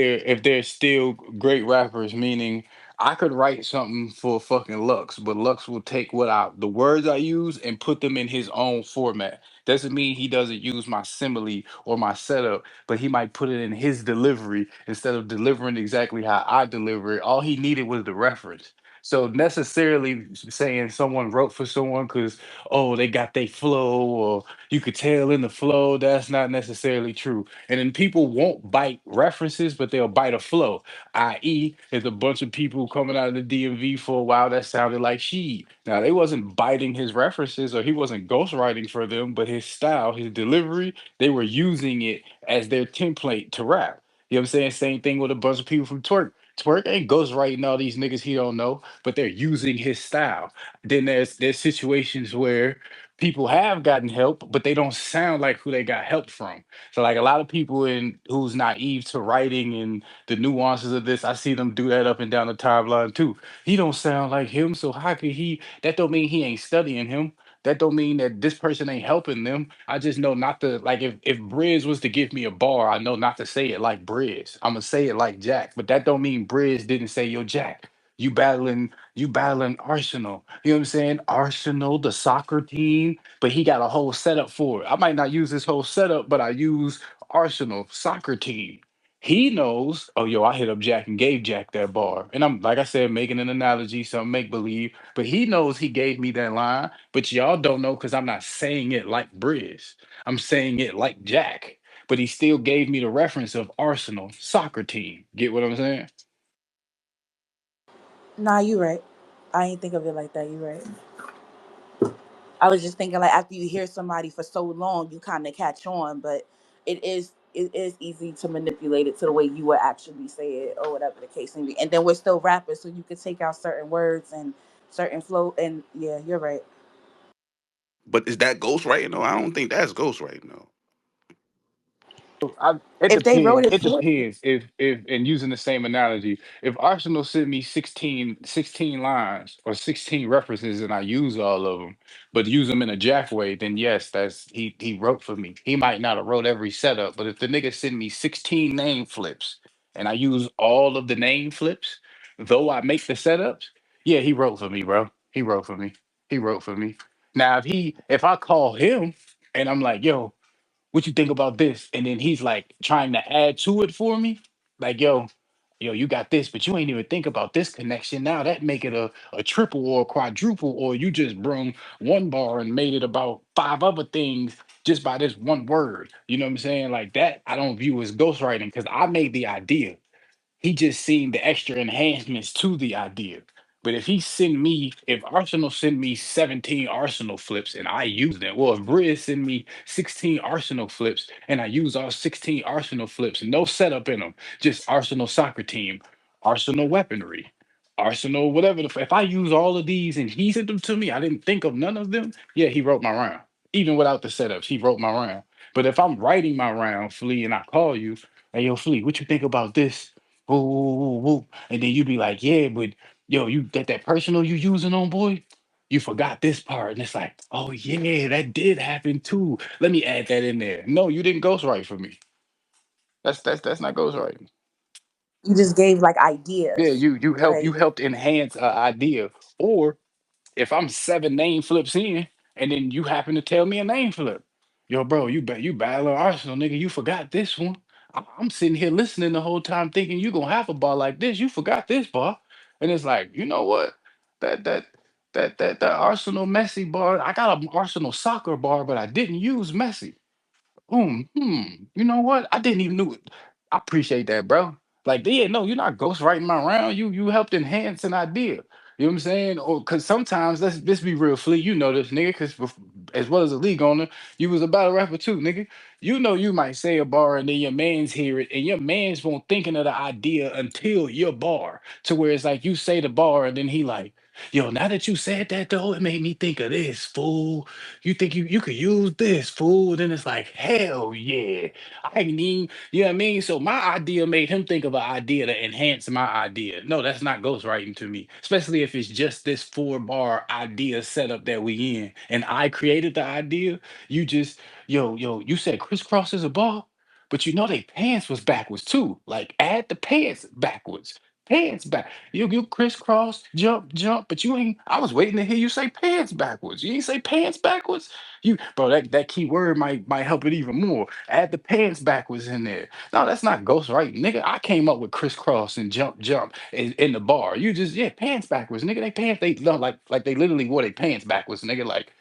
they're still great rappers. Meaning, I could write something for fucking Lux, but Lux will take the words I use and put them in his own format. Doesn't mean he doesn't use my simile or my setup, but he might put it in his delivery instead of delivering exactly how I deliver it. All he needed was the reference. So necessarily saying someone wrote for someone because they got their flow or you could tell in the flow, that's not necessarily true. And then people won't bite references, but they'll bite a flow. I.e., there's a bunch of people coming out of the DMV for a while that sounded like she. Now they wasn't biting his references or he wasn't ghostwriting for them, but his style, his delivery, they were using it as their template to rap. You know what I'm saying? Same thing with a bunch of people from Twerk. Twerk ain't ghostwriting all these niggas he don't know, but they're using his style. Then there's situations where people have gotten help, but they don't sound like who they got help from. So like a lot of people in who's naive to writing and the nuances of this, I see them do that up and down the timeline too. He don't sound like him, so how could he? That don't mean he ain't studying him. That don't mean that this person ain't helping them. I just know not to like if Briz was to give me a bar, I know not to say it like Briz. I'm gonna say it like Jack, but that don't mean Briz didn't say yo Jack. You battling Arsenal. You know what I'm saying? Arsenal, the soccer team, but he got a whole setup for it. I might not use this whole setup, but I use Arsenal soccer team. He knows, oh yo, I hit up Jack and gave Jack that bar. And I'm like I said, making an analogy, some make believe, but he knows he gave me that line, but y'all don't know because I'm not saying it like Briz. I'm saying it like Jack. But he still gave me the reference of Arsenal soccer team. Get what I'm saying? Nah, you right. I ain't think of it like that. You right. I was just thinking like after you hear somebody for so long, you kind of catch on, but it is easy to manipulate it to the way you would actually say it or whatever the case may be. And then we're still rappers, so you could take out certain words and certain flow. And yeah, you're right. But is that ghostwriting? No, I don't think that's ghostwriting. No. It If they wrote depends. it It for you, depends. If and using the same analogy, if Arsenal sent me 16 lines or 16 references and I use all of them, but use them in a Jack way, then yes, that's he wrote for me. He might not have wrote every setup, but if the nigga send me 16 name flips and I use all of the name flips, though I make the setups, yeah, he wrote for me, bro. He wrote for me. He wrote for me. Now if I call him and I'm like, yo, what you think about this? And then he's like trying to add to it for me. Like, yo, you got this, but you ain't even think about this connection. Now that make it a triple or a quadruple, or you just brung one bar and made it about five other things just by this one word. You know what I'm saying? Like that, I don't view as ghostwriting because I made the idea. He just seen the extra enhancements to the idea. But if Arsenal send me 17 Arsenal flips and I use them, well, if Briz send me 16 Arsenal flips and I use all 16 Arsenal flips, no setup in them, just Arsenal soccer team, Arsenal weaponry, Arsenal, whatever. If I use all of these and he sent them to me, I didn't think of none of them. Yeah, he wrote my round. Even without the setups, he wrote my round. But if I'm writing my round, Flea, and I call you, hey, yo, Flea, what you think about this? Woo, woo, woo, woo. And then you be like, yeah, but yo, you that personal you using on boy, you forgot this part. And it's like, oh yeah, that did happen too. Let me add that in there. No, you didn't ghostwrite for me. That's not ghostwriting. you just gave like Yeah, ideas, you right? helped enhance an idea. Or if I'm seven name flips in, and then you happen to tell me a name flip, yo, bro, you battle Arsenal, nigga. You forgot this one. I'm sitting here listening the whole time, thinking you gonna have a bar like this. You forgot this bar, and it's like, you know what? That that that Arsenal Messi bar. I got an Arsenal soccer bar, but I didn't use Messi. You know what? I didn't even know it. I appreciate that, bro. Like, yeah, no, you're not ghostwriting my round. You helped enhance an idea. You know what I'm saying? Or because sometimes let's be real, Fleet. You know this, nigga. Because as well as a league owner, you was a battle rapper too, nigga. You know you might say a bar and then your man's hear it, and your man's won't thinking of the idea until your bar. To where it's like you say the bar, and then he like, yo, now that you said that though, it made me think of this, fool. You think you could use this, fool? Then it's like, hell yeah. I ain't even, you know what I mean? So my idea made him think of an idea to enhance my idea. No, that's not ghostwriting to me, especially if it's just this 4 bar idea setup that we in. And I created the idea. You just, yo, you said crisscross is a bar, but you know they pants was backwards too. Like add the pants backwards. Pants back. You crisscross, jump, but you ain't. I was waiting to hear you say pants backwards. You ain't say pants backwards. You, bro, that key word might help it even more. Add the pants backwards in there. No, that's not ghost right, nigga. I came up with crisscross and jump in the bar. You just pants backwards, nigga. They pants they no, like they literally wore their pants backwards, nigga. Like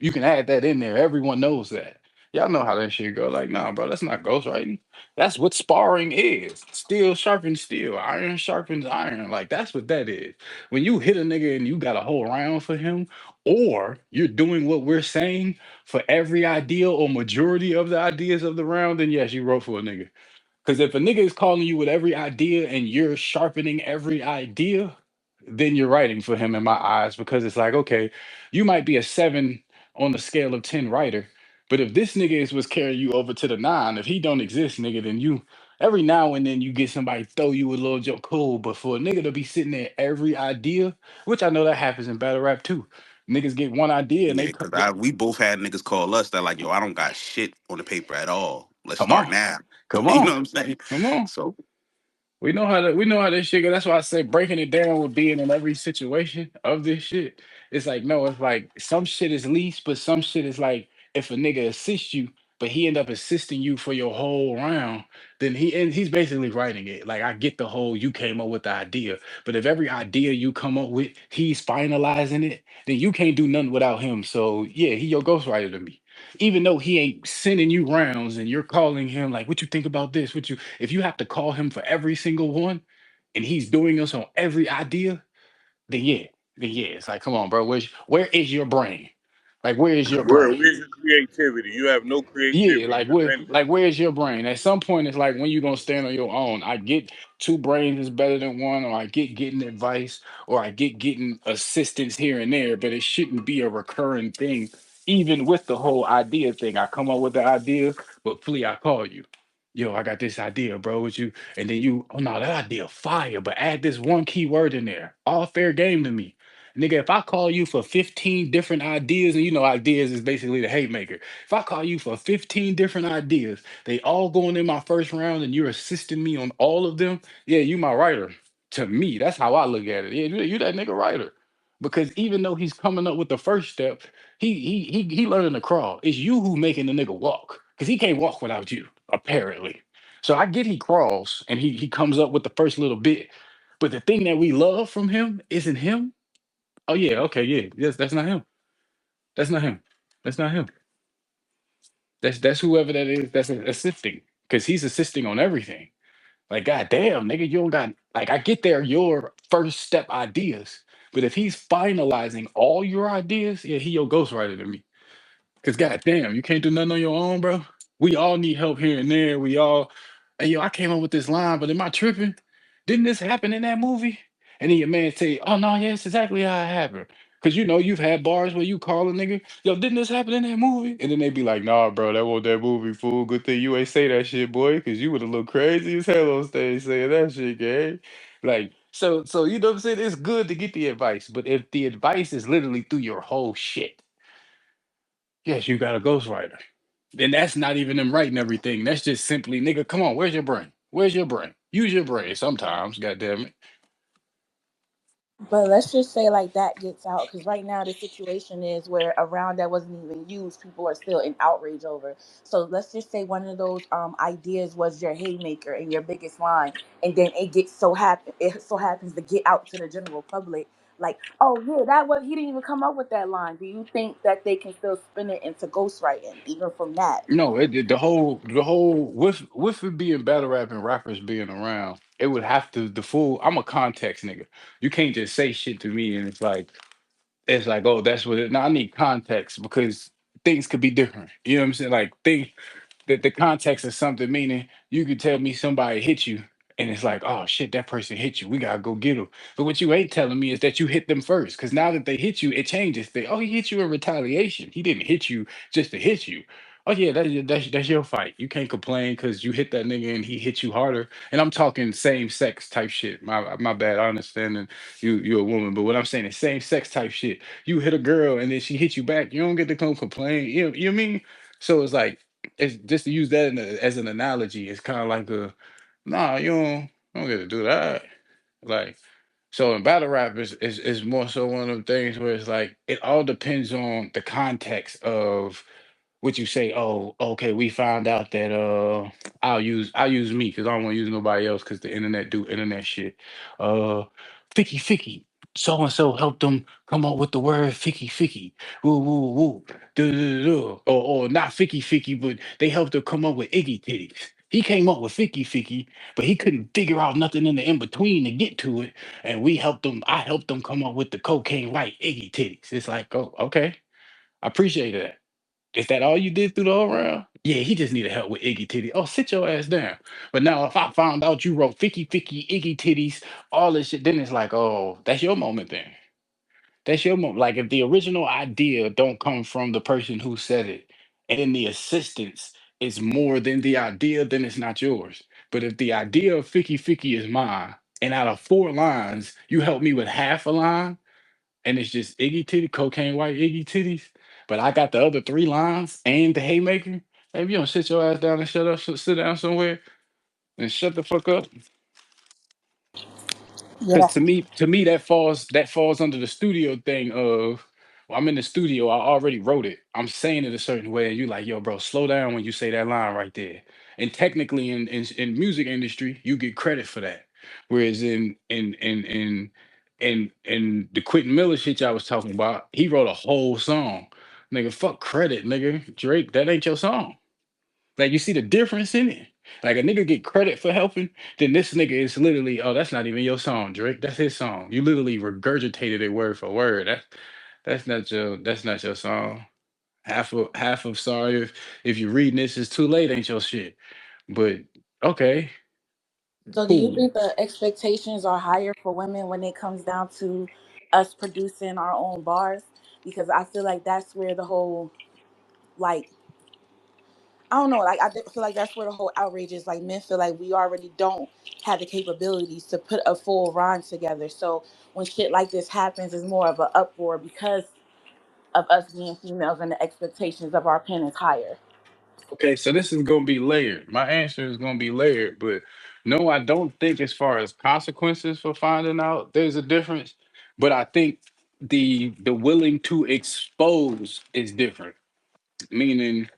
you can add that in there. Everyone knows that. Y'all know how that shit go. Like, nah, bro, that's not ghost writing. That's what sparring is. Steel sharpens steel. Iron sharpens iron. Like that's what that is. When you hit a nigga and you got a whole round for him, or you're doing what we're saying for every idea or majority of the ideas of the round, then yes, you wrote for a nigga. Because if a nigga is calling you with every idea and you're sharpening every idea, then you're writing for him in my eyes. Because it's like, okay, you might be a 7 on the scale of 10 writer, but if this nigga was carrying you over to the 9, if he don't exist, nigga, then you every now and then you get somebody throw you a little joke, cool. But for a nigga to be sitting there every idea, which I know that happens in battle rap too. Niggas get one idea and Yeah, they because yeah, we both had niggas call us that like, yo, I don't got shit on the paper at all. Let's come start on, now. come You know on, what I'm saying? come on. So We know how this shit go. That's why I say breaking it down with being in every situation of this shit. It's like no, it's like some shit is least, but some shit is like if a nigga assists you, but he end up assisting you for your whole round, then he's basically writing it. Like I get the whole you came up with the idea, but if every idea you come up with, he's finalizing it, then you can't do nothing without him. So yeah, he your ghostwriter to me. Even though he ain't sending you rounds and you're calling him like, what you think about this? What you if you have to call him for every single one and he's doing this on every idea, then yeah, it's like, come on, bro, where is your brain? Like, where is your brain? Where's your creativity? You have no Yeah, creativity. like You're bending. where's your brain? At some point, it's like when you gonna stand on your own. I get 2 brains is better than one, or I get getting advice, or I get getting assistance here and there, but it shouldn't be a recurring thing. Even with the whole idea thing, I come up with the idea, but please, I call you. Yo, I got this idea, bro. With you, and then you, oh no, that idea fire, but add this one key word in there. All fair game to me. Nigga, if I call you for 15 different ideas, and you know ideas is basically the hate maker. If I call you for 15 different ideas, they all going in my first round and you're assisting me on all of them, yeah, you my writer. To me, that's how I look at it. Yeah, you that nigga writer. Because even though he's coming up with the first step, he learning to crawl. It's you who making the nigga walk. Because he can't walk without you, apparently. So I get he crawls and he comes up with the first little bit. But the thing that we love from him isn't him. Oh yeah, okay, yeah. Yes, that's not him. That's not him. That's not him. That's whoever that is that's assisting. Cause he's assisting on everything. Like, goddamn, nigga, you don't got like I get there, your first step ideas. But if he's finalizing all your ideas, yeah, he your ghostwriter to me. Cause goddamn, you can't do nothing on your own, bro. We all need help here and there. We all, hey yo, I came up with this line, but am I tripping? Didn't this happen in that movie? And then your man say, oh no, yeah, it's exactly how it happened. Cause you know you've had bars where you call a nigga, yo, didn't this happen in that movie? And then they be like, nah, bro, that wasn't that movie, fool. Good thing you ain't say that shit, boy, cause you would have looked crazy as hell on stage saying that shit, gang. Like, so you know what I'm saying? It's good to get the advice, but if the advice is literally through your whole shit, yes, you got a ghostwriter. And that's not even them writing everything. That's just simply, nigga, come on, where's your brain? Where's your brain? Use your brain sometimes, goddamn it. But let's just say like that gets out because right now the situation is where a round that wasn't even used, people are still in outrage over. So let's just say one of those ideas was your haymaker and your biggest line, and then it so happens to get out to the general public. Like, oh yeah, that was he didn't even come up with that line. Do you think that they can still spin it into ghostwriting even from that? No, the whole with it being battle rap and rappers being around, it would have to the full. I'm a context nigga. You can't just say shit to me and it's like, oh, that's what it. No, I need context because things could be different. You know what I'm saying? Like things the context of something, meaning you could tell me somebody hit you and it's like, oh shit, that person hit you, we gotta go get them. But what you ain't telling me is that you hit them first, because now that they hit you, it changes things. Oh, he hit you in retaliation, he didn't hit you just to hit you. Oh yeah, that's your fight. You can't complain because you hit that nigga and he hit you harder. And I'm talking same sex type shit. My bad. I understand that you're a woman, but what I'm saying is same sex type shit. You hit a girl and then she hit you back. You don't get to come complain. You know what I mean? So it's like, it's just to use that as an analogy. It's kind of like a nah, you don't get to do that. Like, so in battle rap is more so one of them things where it's like it all depends on the context of what you say. Oh, okay, we found out that I'll use me because I don't want to use nobody else because the internet do internet shit. Ficky ficky. So and so helped them come up with the word ficky ficky. Woo woo woo. Duh, duh, duh, duh. Or not ficky ficky, but they helped her come up with iggy titties. He came up with ficky ficky, but he couldn't figure out nothing in the in between to get to it. And we helped them. I helped them come up with the cocaine white iggy titties. It's like, oh, okay, I appreciate that. Is that all you did through the whole round? Yeah, he just needed help with Iggy Titty. Oh, sit your ass down. But now if I found out you wrote Ficky Ficky, Iggy Titties, all this shit, then it's like, oh, that's your moment then. That's your moment. Like if the original idea don't come from the person who said it, and then the assistance is more than the idea, then it's not yours. But if the idea of Ficky Ficky is mine, and out of 4 lines, you help me with half a line, and it's just Iggy Titty, cocaine white Iggy Titties. But I got the other 3 lines and the haymaker. Maybe you don't sit your ass down and shut up, sit down somewhere and shut the fuck up. Because Yeah. to me, that falls under the studio thing of, well, I'm in the studio, I already wrote it. I'm saying it a certain way, and you like, yo, bro, slow down when you say that line right there. And technically, in music industry, you get credit for that. Whereas in the Quentin Miller shit y'all was talking about, he wrote a whole song. Nigga, fuck credit, nigga. Drake, that ain't your song. Like you see the difference in it. Like a nigga get credit for helping, then this nigga is literally, oh, that's not even your song, Drake. That's his song. You literally regurgitated it word for word. That's not your song. Half of sorry if you're reading this is too late, ain't your shit. But okay, So do you cool. think the expectations are higher for women when it comes down to us producing our own bars? Because I feel like that's where the whole, like, I don't know, like feel like that's where the whole outrage is. Like men feel like we already don't have the capabilities to put a full rhyme together. So when shit like this happens, it's more of an uproar because of us being females and the expectations of our pen is higher. Okay, so this is gonna be layered. My answer is gonna be layered, but no, I don't think as far as consequences for finding out there's a difference. But I think the willing to expose is different. Meaning,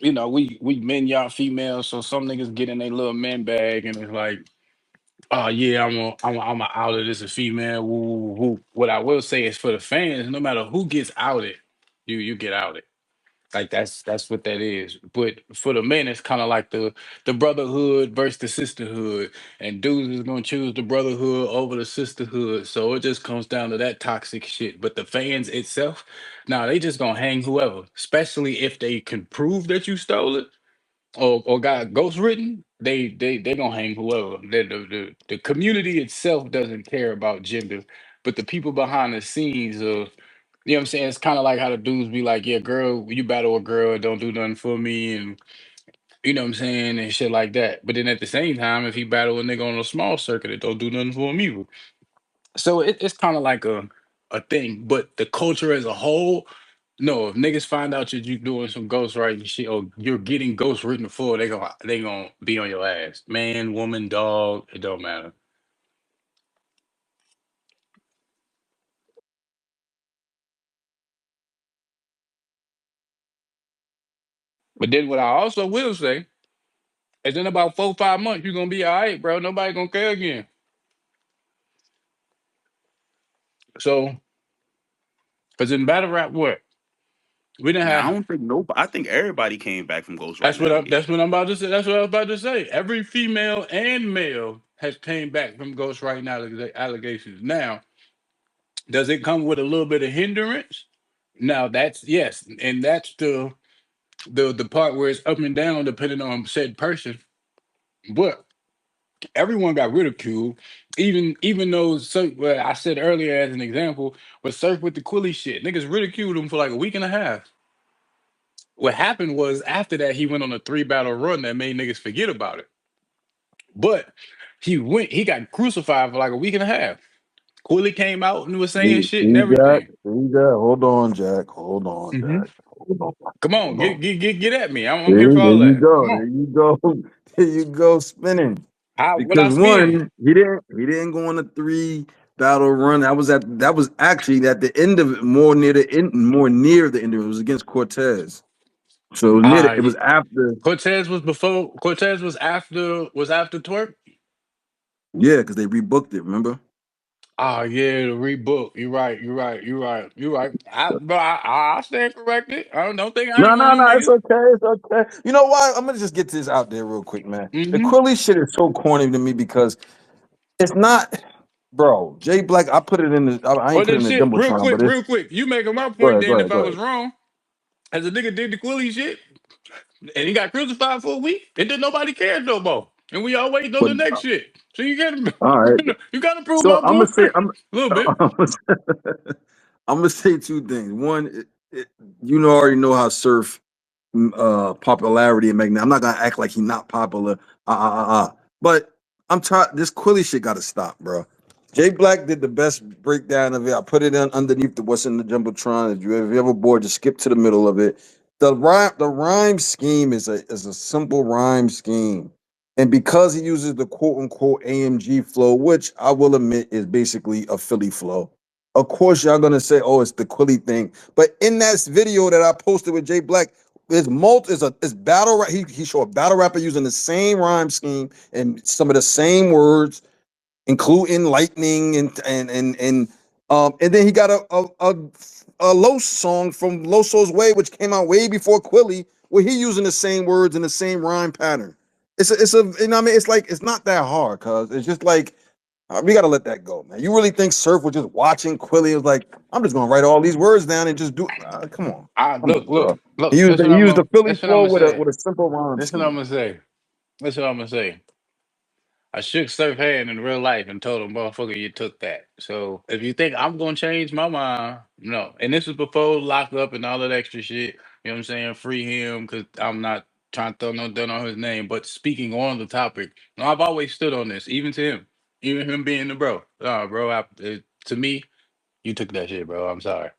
we men, y'all females, so some niggas get in their little man bag and it's like, oh yeah, I'm a outed as a female. Woo, woo, woo. What I will say is for the fans, no matter who gets outed, you get outed. Like that's what that is. But for the men, it's kind of like the brotherhood versus the sisterhood, and dudes is gonna choose the brotherhood over the sisterhood. So it just comes down to that toxic shit. But the fans itself, nah, they just gonna hang whoever, especially if they can prove that you stole it or got ghost written. They gonna hang whoever. The community itself doesn't care about gender, but the people behind the scenes of, you know what I'm saying? It's kind of like how the dudes be like, yeah, girl, you battle a girl, don't do nothing for me, and you know what I'm saying, and shit like that. But then at the same time, if he battle a nigga on a small circuit, it don't do nothing for him either. So it's kind of like a thing. But the culture as a whole, no, if niggas find out that you doing some ghost writing shit or you're getting ghost written for, they gonna be on your ass. Man, woman, dog, it don't matter. But then what I also will say is in about 4 5 months, you're gonna be all right, bro. Nobody gonna care again. So, because in battle rap, what we didn't Now I have. don't think nobody. I think everybody came back from ghostwriting That's what allegations. I'm about to say. That's what I was about to say. Every female and male has came back from ghostwriting allegations. Now, does it come with a little bit of hindrance? Now that's yes, and that's the part where it's up and down depending on said person. But everyone got ridiculed, even though well, I said earlier as an example, but Surf with the Quilly shit, niggas ridiculed him for like a week and a half. What happened was after that he went on a 3 battle run that made niggas forget about it. But he got crucified for like a week and a half. Quilly came out and was saying shit and Jack. everything. See, Jack. Hold on, Jack. Hold on, Hmm. Jack. Hold on. Come on, Hold on. get at me. I'm here See, for there all you that. Come go. on. There you go. There you go spinning. What I Because spin? one, he didn't go on a 3 battle run. That was actually at the end of it, more near the end of it. It was against Cortez. So it was near it Yeah. was after, Cortez was before. Cortez was after twerk. yeah, because they rebooked it, remember? Oh yeah, the rebook. You're right. You're right. You're right. You're right. I stand corrected. I don't think I No, ain't one no, of them no, it's niggas. okay, it's okay. You know why? I'm gonna just get this out there real quick, man. The Mm-hmm. Quilly shit is so corny to me because it's not, bro. Jay Black, I put it in the, I ain't Well put it then in the shit, jumbotron, but it's real quick. You making my go point ahead, go then if ahead, I go was ahead. wrong. As a nigga did the Quilly shit and he got crucified for a week, and then nobody cared no more. And we all waiting on But the next shit. So you gotta all right, you gotta prove so my I'm gonna point say a little bit. I'm gonna say 2 things. One, you know, already know how Surf popularity and magnet. I'm not gonna act like he's not popular. But I'm tired. This Quilly shit got to stop, bro. Jay Black did the best breakdown of it. I put it in underneath the what's in the jumbotron. If you ever bored, just skip to the middle of it. The rhyme scheme is a simple rhyme scheme, and because he uses the quote unquote AMG flow, which I will admit is basically a Philly flow. Of course, y'all gonna say, "Oh, it's the Quilly thing," but in that video that I posted with Jay Black, it's battle rap. He showed a battle rapper using the same rhyme scheme and some of the same words, including lightning and then he got a Los song from Loso's Way, which came out way before Quilly, where he using the same words and the same rhyme pattern. It's a you know what I mean, it's like it's not that hard, cuz it's just like we gotta let that go, man. You really think Surf was just watching Quilly? It was like, I'm just gonna write all these words down and just do. I Come look, on, bro. He look. used he used the Philly That's what I'm flow gonna with a say. simple rhyme That's what I'm scheme. gonna say. That's what I'm gonna say. I shook Surf hand in real life and told him, motherfucker, you took that. So if you think I'm gonna change my mind, no. And this was before lock up and all that extra shit. You know what I'm saying? Free him because I'm not trying to throw no dirt on his name. But speaking on the topic, no, I've always stood on this, even to him, even him being the bro. Nah, bro, to me, you took that shit, bro. I'm sorry.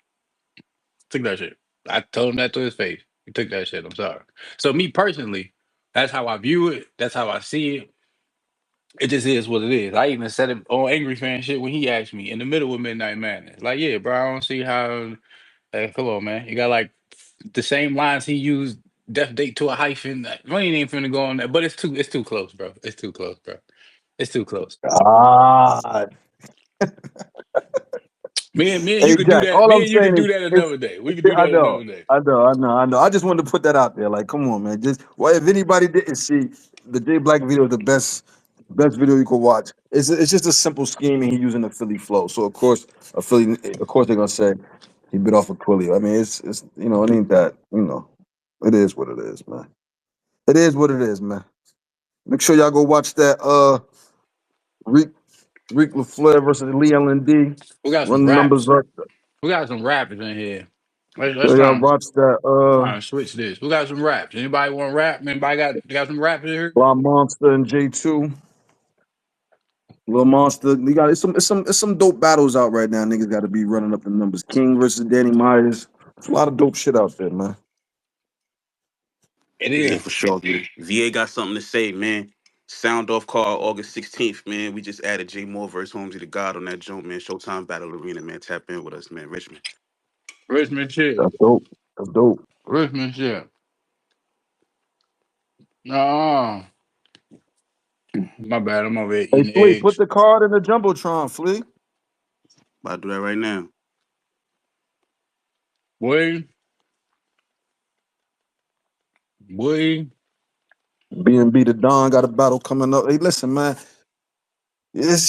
Took that shit. I told him that to his face. You took that shit. I'm sorry. So me personally, that's how I view it. That's how I see it. It just is what it is. I even said it on Angry Fan shit when he asked me in the middle of Midnight Madness. Like, yeah, bro, I don't see how. Hey, come on, man. You got like the same lines he used. Death date to a hyphen. We ain't even finna go on that, but it's too close, bro. It's too close, bro. It's too close. Ah, Me and you hey could do Jack. that. All Me I'm and you could saying do is, that another day. We could do I that know, another day. I just wanted to put that out there. Like, come on, man. Just well, if anybody didn't see the J Black video, the best video you could watch. It's just a simple scheme, and he using the Philly flow. So of course they're gonna say he bit off a Quilly. I mean, it's it ain't that it is what it is, man. It is what it is, man. Make sure y'all go watch that Reek Reek LaFleur versus Lee LND. We got some Run the numbers raps. up. We got some rappers in here. Let's So y'all try and watch that switch this. We got some raps. Anybody want rap? Anybody got some raps in here? Law Monster and J2. Little Monster. We got it's some dope battles out right now. Niggas gotta be running up the numbers. King versus Danny Myers. There's a lot of dope shit out there, man. It Yeah, is. for sure, man. VA got something to say, man. Sound off call August 16th, man. We just added J Moore versus Holmesy the God on that joint, man. Showtime Battle Arena, man. Tap in with us, man. Richmond. Richmond shit. That's dope. That's dope. Richmond shit. No, my bad. I'm over here Hey eating Flea, put eggs. the card in the Jumbotron, Flea. About to do that right now. Boy, boy. B&B the Don got a battle coming up. Hey, listen, man. It's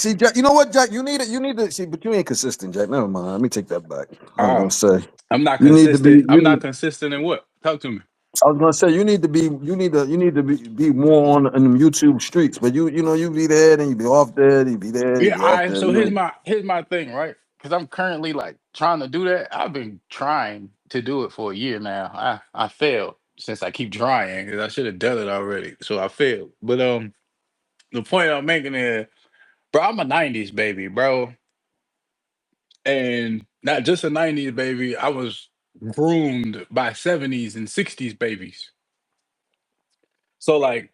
see, Jack. You know what, Jack? You need to see, but you ain't consistent, Jack. Never mind. Let me take that back. I was gonna Oh, say I'm not you need to be. consistent. I'm not You, consistent in what? Talk to me. I was gonna say you need to be. You need to be more on in the YouTube streets. But you know you be there, then you be off there. You be there. You Yeah, be all off right. there. So You know. here's my thing, right? Because I'm currently like trying to do that. I've been trying to do it for a year now. I failed since I keep trying because I should have done it already. So I failed. But the point I'm making is, bro, I'm a '90s baby, bro, and not just a '90s baby. I was groomed by '70s and '60s babies. So like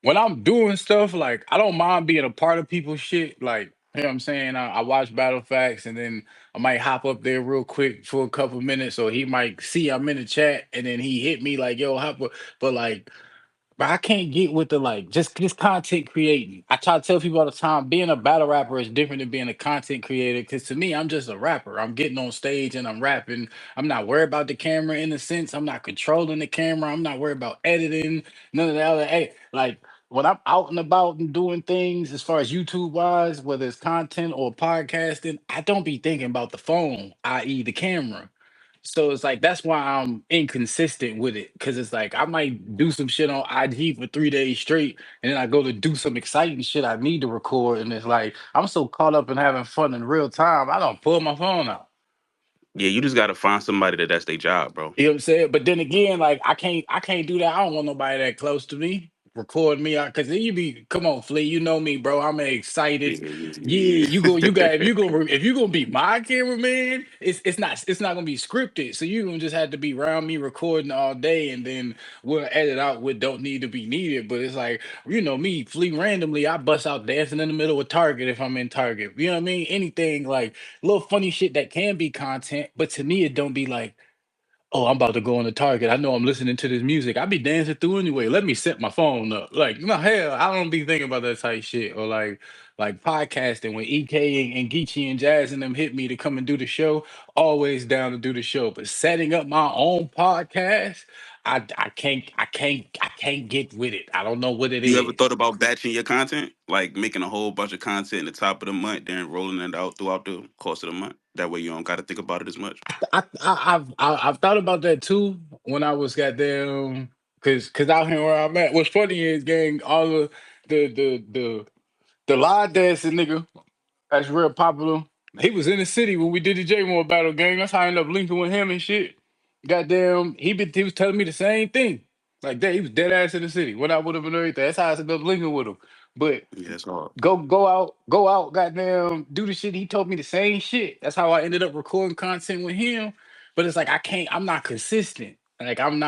when I'm doing stuff, like I don't mind being a part of people's shit. Like, you know what I'm saying? I watch Battle Facts and then I might hop up there real quick for a couple minutes, or he might see I'm in the chat and then he hit me like, yo, hop up. But like but I can't get with the like just content creating. I try to tell people all the time, being a battle rapper is different than being a content creator. Because to me, I'm just a rapper. I'm getting on stage and I'm rapping. I'm not worried about the camera in a sense. I'm not controlling the camera. I'm not worried about editing. None of that other. Hey, like when I'm out and about and doing things as far as YouTube wise, whether it's content or podcasting, I don't be thinking about the phone, i.e., the camera. So it's like that's why I'm inconsistent with it because it's like I might do some shit on IG for 3 days straight, and then I go to do some exciting shit I need to record, and it's like I'm so caught up in having fun in real time, I don't pull my phone out. Yeah, you just gotta find somebody that's their job, bro. You know what I'm saying? But then again, like I can't do that. I don't want nobody that close to me record me out because then you be come on, Flea. You know me, bro. I'm excited. Yeah, yeah, Yeah, yeah, you got yeah. if you gonna be my cameraman, it's not gonna be scripted. So you gonna just have to be around me recording all day, and then we'll edit out what don't need to be needed. But it's like you know me, Flea. Randomly, I bust out dancing in the middle of Target if I'm in Target. You know what I mean? Anything like little funny shit that can be content, but to me it don't be like oh, I'm about to go on the Target. I know I'm listening to this music. I be dancing through anyway. Let me set my phone up. Like, no, hell, I don't be thinking about that type shit. Or like podcasting when EK and Geechee and Jazz and them hit me to come and do the show, always down to do the show. But setting up my own podcast, I can't get with it. I don't know what it You ever is. thought about batching your content, like making a whole bunch of content in the top of the month, then rolling it out throughout the course of the month? That way, you don't got to think about it as much. I've thought about that too when I was goddamn because out here where I'm at. What's funny is gang all of the live dancing nigga that's real popular. He was in the city when we did the J More battle gang. That's how I ended up linking with him and shit. Goddamn, he was telling me the same thing. Like that, he was dead ass in the city. Went out with him and everything. That's how I ended up linking with him. But Yeah, it's hard. go out, goddamn, do the shit. He told me the same shit. That's how I ended up recording content with him. But it's like I'm not consistent. Like I'm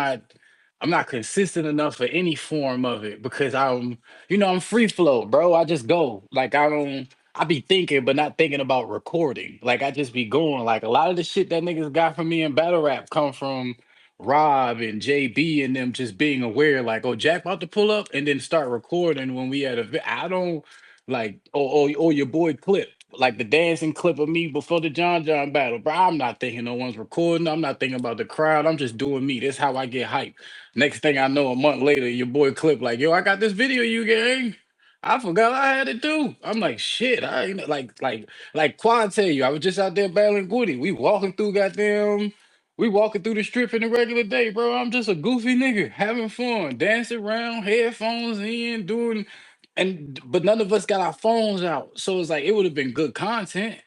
not consistent enough for any form of it because I'm free flow, bro. I just go. Like I be thinking, but not thinking about recording. Like I just be going. Like a lot of the shit that niggas got from me in battle rap come from Rob and JB and them just being aware, like, oh, Jack about to pull up and then start recording when we had I don't like, or your boy Clip, like the dancing clip of me before the John battle, bro. I'm not thinking no one's recording. I'm not thinking about the crowd. I'm just doing me. That's how I get hype. Next thing I know, a month later, your boy Clip, like, yo, I got this video you gang. I forgot I had it too. I'm like, shit. I ain't like Quad tell you, I was just out there battling Woody. We walking through the strip in a regular day, bro. I'm just a goofy nigga having fun, dancing around, headphones in, doing, but none of us got our phones out. So it's like it would have been good content,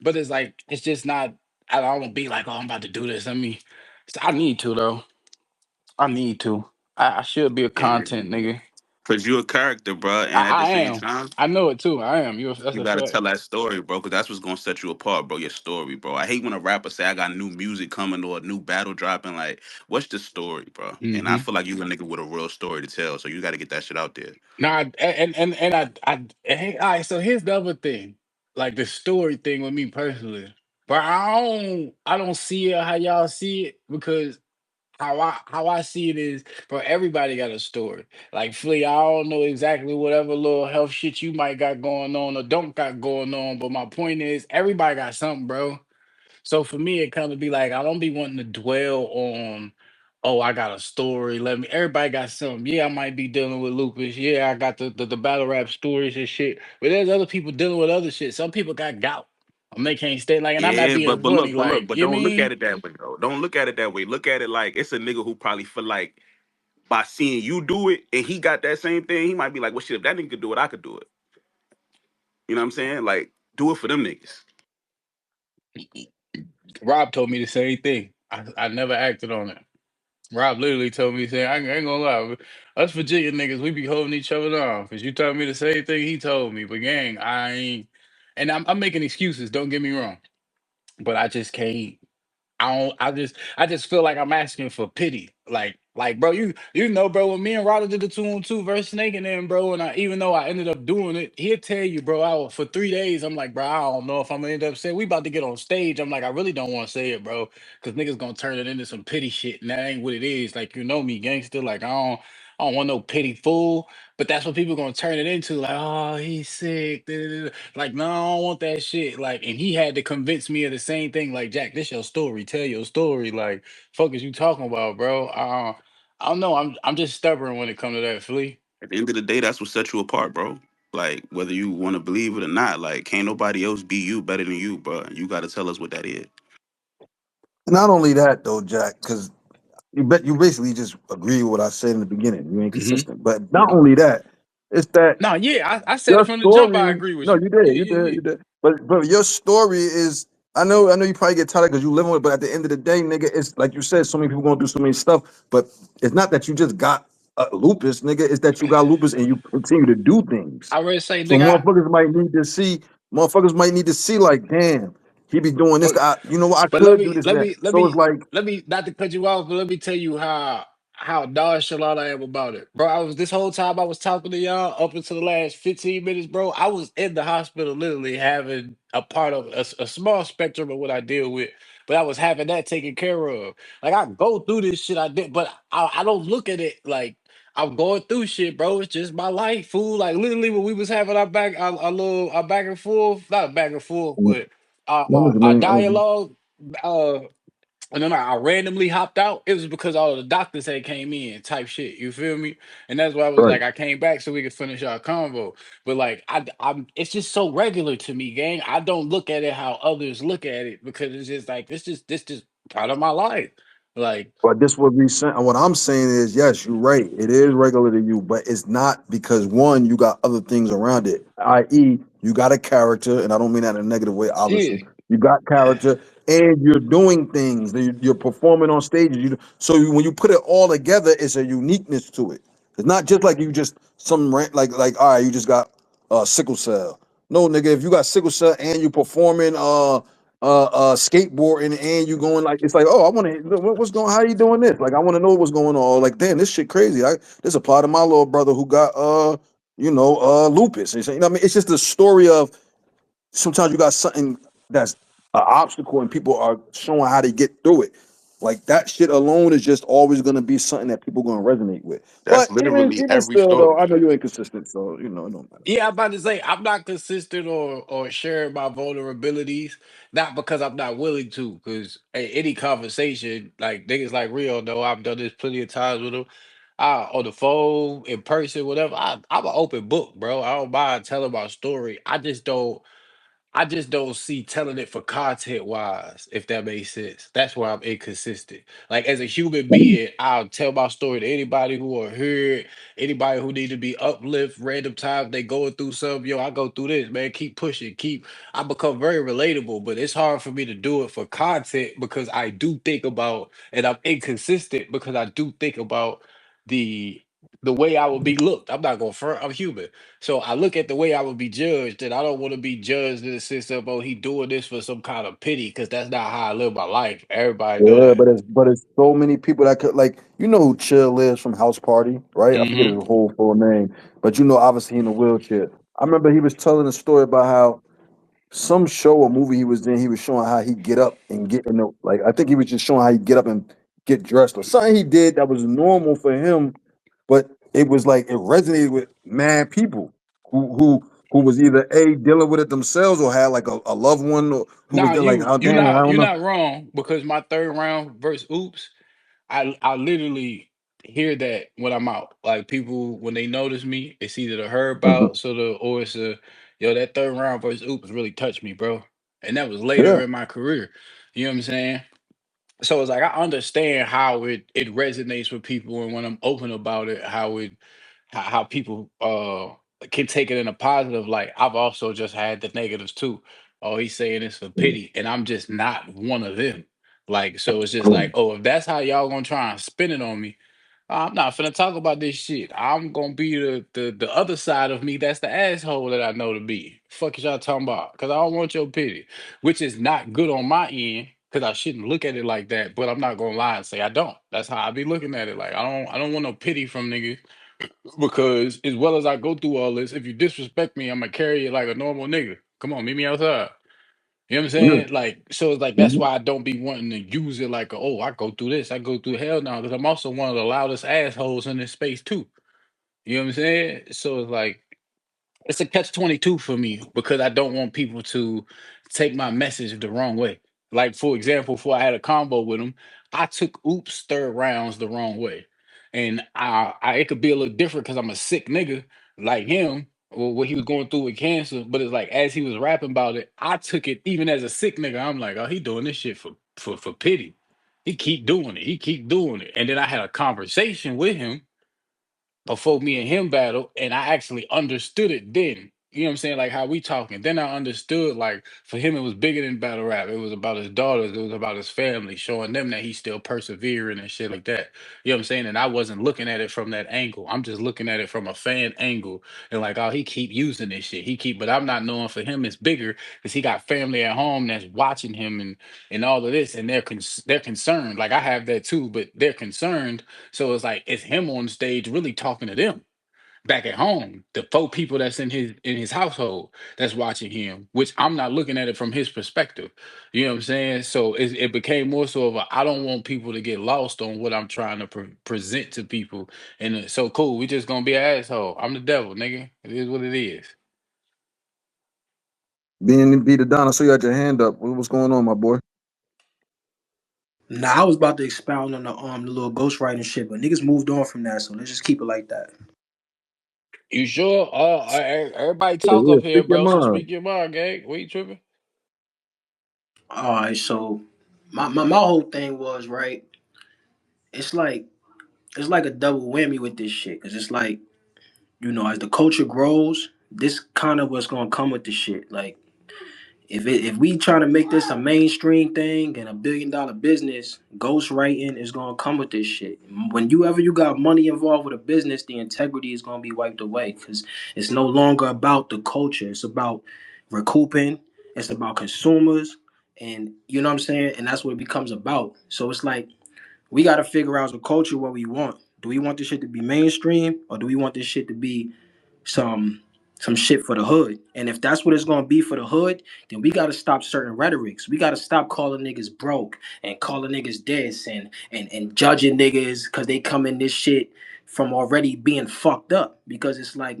but it's like it's just not. I don't want to be like, oh, I'm about to do this. I need to though. I need to. I should be a Yeah, content nigga. because you're a character, bro, and at the I same am. time, I know it too. I am. That's you a gotta fact. tell that story, bro, because that's what's gonna set you apart, bro. Your story, bro. I hate when a rapper say I got new music coming or a new battle dropping. Like, what's the story, bro? And I Hmm. feel like you a nigga with a real story to tell, so you got to get that shit out there. Nah, and hey, all right. So here's the other thing, like the story thing with me personally. But I don't see it how y'all see it because how I see it is, bro, everybody got a story. Like Flea, I don't know exactly whatever little health shit you might got going on or don't got going on, but my point is everybody got something, bro. So for me, it kind of be like I don't be wanting to dwell on, oh, I got a story. Let me. Everybody got something. Yeah, I might be dealing with lupus. Yeah, I got the battle rap stories and shit. But there's other people dealing with other shit. Some people got gout. And they can't stay like, and I'm not Yeah, being funny. Like, but you don't look mean? at it that way though. Don't look at it that way. Look at it like it's a nigga who probably feel like by seeing you do it and he got that same thing, he might be like, well shit, if that nigga could do it, I could do it. You know what I'm saying? Like, do it for them niggas. Rob told me the same thing. I never acted on it. Rob literally told me, saying, I ain't gonna lie, us Virginia niggas, we be holding each other down. Cause you told me the same thing he told me. But gang, I ain't, and I'm making excuses, don't get me wrong. But I just can't. I don't. I just feel like I'm asking for pity. Like, bro, you know, bro, when me and Ryder did the 2-on-2 versus Snake and then, bro, and I even though I ended up doing it, he'll tell you, bro, for 3 days, I'm like, bro, I don't know if I'm gonna end up saying we about to get on stage. I'm like, I really don't want to say it, bro, because niggas gonna turn it into some pity shit, and that ain't what it is. Like, you know me, gangster. Like, I don't want no pity fool. But that's what people gonna turn it into. Like, oh, he's sick. Da, da, da. Like, no, I don't want that shit. Like, and he had to convince me of the same thing. Like, Jack, this your story. Tell your story. Like, fuck is you talking about, bro? I don't know. I'm just stubborn when it comes to that, Flea. At the end of the day, that's what sets you apart, bro. Like, whether you want to believe it or not, like, can't nobody else be you better than you, bro. You got to tell us what that is. Not only that though, Jack, because you basically just agree with what I said in the beginning. You ain't Hmm. consistent. But not only that, it's that No, yeah, I said it your from the jump. I story. agree with No, you. you did, Yeah, you yeah, did, yeah. you did. But your story is. I know you probably get tired because you living with it, but at the end of the day, nigga, it's like you said, so many people going through so many stuff. But it's not that you just got lupus, nigga. It's that you got lupus and you continue to do things. I already say, So nigga. motherfuckers might need to see, like, damn, he be doing this. But You know what? I But let could do me this and let that. me let So it's me like, let me not to cut you off, but let me tell you how nonchalant I am about it, bro. I was this whole time I was talking to y'all up until the last 15 minutes, bro. I was in the hospital, literally having a part of a small spectrum of what I deal with, but I was having that taken care of. Like I go through this shit, I did, but I don't look at it like I'm going through shit, bro. It's just my life, fool. Like literally, when we was having our back and forth, not back and forth, but our dialogue, uh, and then I randomly hopped out. It was because all of the doctors had came in, type shit. You feel me? And that's why I was right. like, I came back so we could finish our convo. But like, I'm, it's just so regular to me, gang. I don't look at it how others look at it because it's just like this just part of my life. Like, But this what we saying. What I'm saying is, yes, you're right. It is regular to you, but it's not because one, you got other things around it. I.e., you got a character, and I don't mean that in a negative way. yeah, Obviously, you got character, and you're doing things. You're performing on stages. When you put it all together, it's a uniqueness to it. It's not just like you just like all right, you just got sickle cell. No, nigga, if you got sickle cell and you performing skateboarding and you going like it's like, oh, I want to what's going, how you doing this, like I want to know what's going on, or like, damn, this shit crazy. This apply to my little brother who got lupus. You know what I mean? It's just the story of sometimes you got something that's an obstacle and people are showing how to get through it. Like that shit alone is just always gonna be something that people gonna resonate with. That's But literally even every still though, story. I know you're inconsistent, so it don't matter. yeah, I'm about to say I'm not consistent or sharing my vulnerabilities, not because I'm not willing to, because any conversation, like niggas like Rio know, I've done this plenty of times with them. On the phone, in person, whatever. I'm an open book, bro. I don't mind telling my story. I just don't see telling it for content wise, if that makes sense. That's where I'm inconsistent. Like as a human being, I'll tell my story to anybody who are hurt, anybody who need to be uplift, random times they going through something. Yo, I go through this, man. Keep pushing, I become very relatable, but it's hard for me to do it for content because I do think about, and I'm inconsistent because I do think about the the way I will be looked. I'm not gonna front, I'm human. So I look at the way I would be judged, and I don't want to be judged in the sense of, oh, he doing this for some kind of pity, because that's not how I live my life. Everybody know Yeah, that. but it's so many people that could, like, who Chill is from House Party, right? I forget his Hmm. whole full name, but obviously he in a wheelchair. I remember he was telling a story about how some show or movie he was in, he was showing how he get up and get in the, like, I think he was just showing how he get up and get dressed or something he did that was normal for him, but it was like it resonated with mad people who was either a dealing with it themselves or had like a loved one who was Nah, there like, you oh you damn, I not don't you're know. not wrong because my third round versus Oops, I literally hear that when I'm out. Like people when they notice me, it's either the herb Mhm. out, so the or it's a yo that third round versus Oops really touched me, bro. And that was Yeah. later in my career. You know what I'm saying? So it's like I understand how it resonates with people, and when I'm open about it, how people can take it in a positive light. I've also just had the negatives too. Oh, he's saying it's for pity, and I'm just not one of them. Like, so it's just like, oh, if that's how y'all gonna try and spin it on me, I'm not finna talk about this shit. I'm gonna be the other side of me. That's the asshole that I know to be. Fuck is y'all talking about? Cause I don't want your pity, which is not good on my end. Cause I shouldn't look at it like that. But I'm not gonna lie and say I don't. That's how I be looking at it. Like I don't want no pity from niggas because as well as I go through all this, if you disrespect me, I'm gonna carry it like a normal nigga. Come on, meet me outside. You know what I'm Yeah. saying? Like, so it's like that's Mhm. why I don't be wanting to use it like, oh, I go through this, I go through hell now, because I'm also one of the loudest assholes in this space too. You know what I'm saying? So it's like it's a catch 22 for me because I don't want people to take my message the wrong way. Like for example, before I had a combo with him, I took Oops third rounds the wrong way, and I it could be a little different because I'm a sick nigga like him or what he was going through with cancer. But it's like as he was rapping about it, I took it even as a sick nigga. I'm like, oh, he doing this shit for pity. He keep doing it. He keep doing it. And then I had a conversation with him before me and him battle, and I actually understood it then. You know what I'm saying? Like how we talking. Then I understood like for him it was bigger than battle rap. It was about his daughters, it was about his family, showing them that he's still persevering and shit like that. You know what I'm saying? And I wasn't looking at it from that angle. I'm just looking at it from a fan angle. And like, oh, he keep using this shit. He keep, but I'm not knowing for him it's bigger because he got family at home that's watching him and all of this, and they're concerned. Like I have that too, but they're concerned, so it's like it's him on stage really talking to them back at home, the four people that's in his household that's watching him, which I'm not looking at it from his perspective. You know what I'm saying? So it became more so of a I don't want people to get lost on what I'm trying to present to people. And so cool, we just gonna be an asshole. I'm the devil, nigga. It is what it is. Being be the Don, I saw you had your hand up. What's going on, my boy? Nah, I was about to expound on the little ghostwriting shit, but niggas moved on from that, so let's just keep it like that. You sure? Everybody Yeah, talk yeah, up here, speak your bro. So mind. speak your mind, gang. What you tripping? All right, so my whole thing was right. It's like it's like a double whammy with this shit, cause it's like as the culture grows, this kind of what's gonna come with the shit. Like if we try to make this a mainstream thing and $1 billion business, ghostwriting is gonna come with this shit. When you got money involved with a business, the integrity is gonna be wiped away because it's no longer about the culture. It's about recouping. It's about consumers, and you know what I'm saying. And that's what it becomes about. So it's like we got to figure out as a culture what we want. Do we want this shit to be mainstream, or do we want this shit to be some some shit for the hood? And if that's what it's gonna be for the hood, then we gotta stop certain rhetorics. We gotta stop calling niggas broke and calling niggas this and judging niggas because they come in this shit from already being fucked up. Because it's like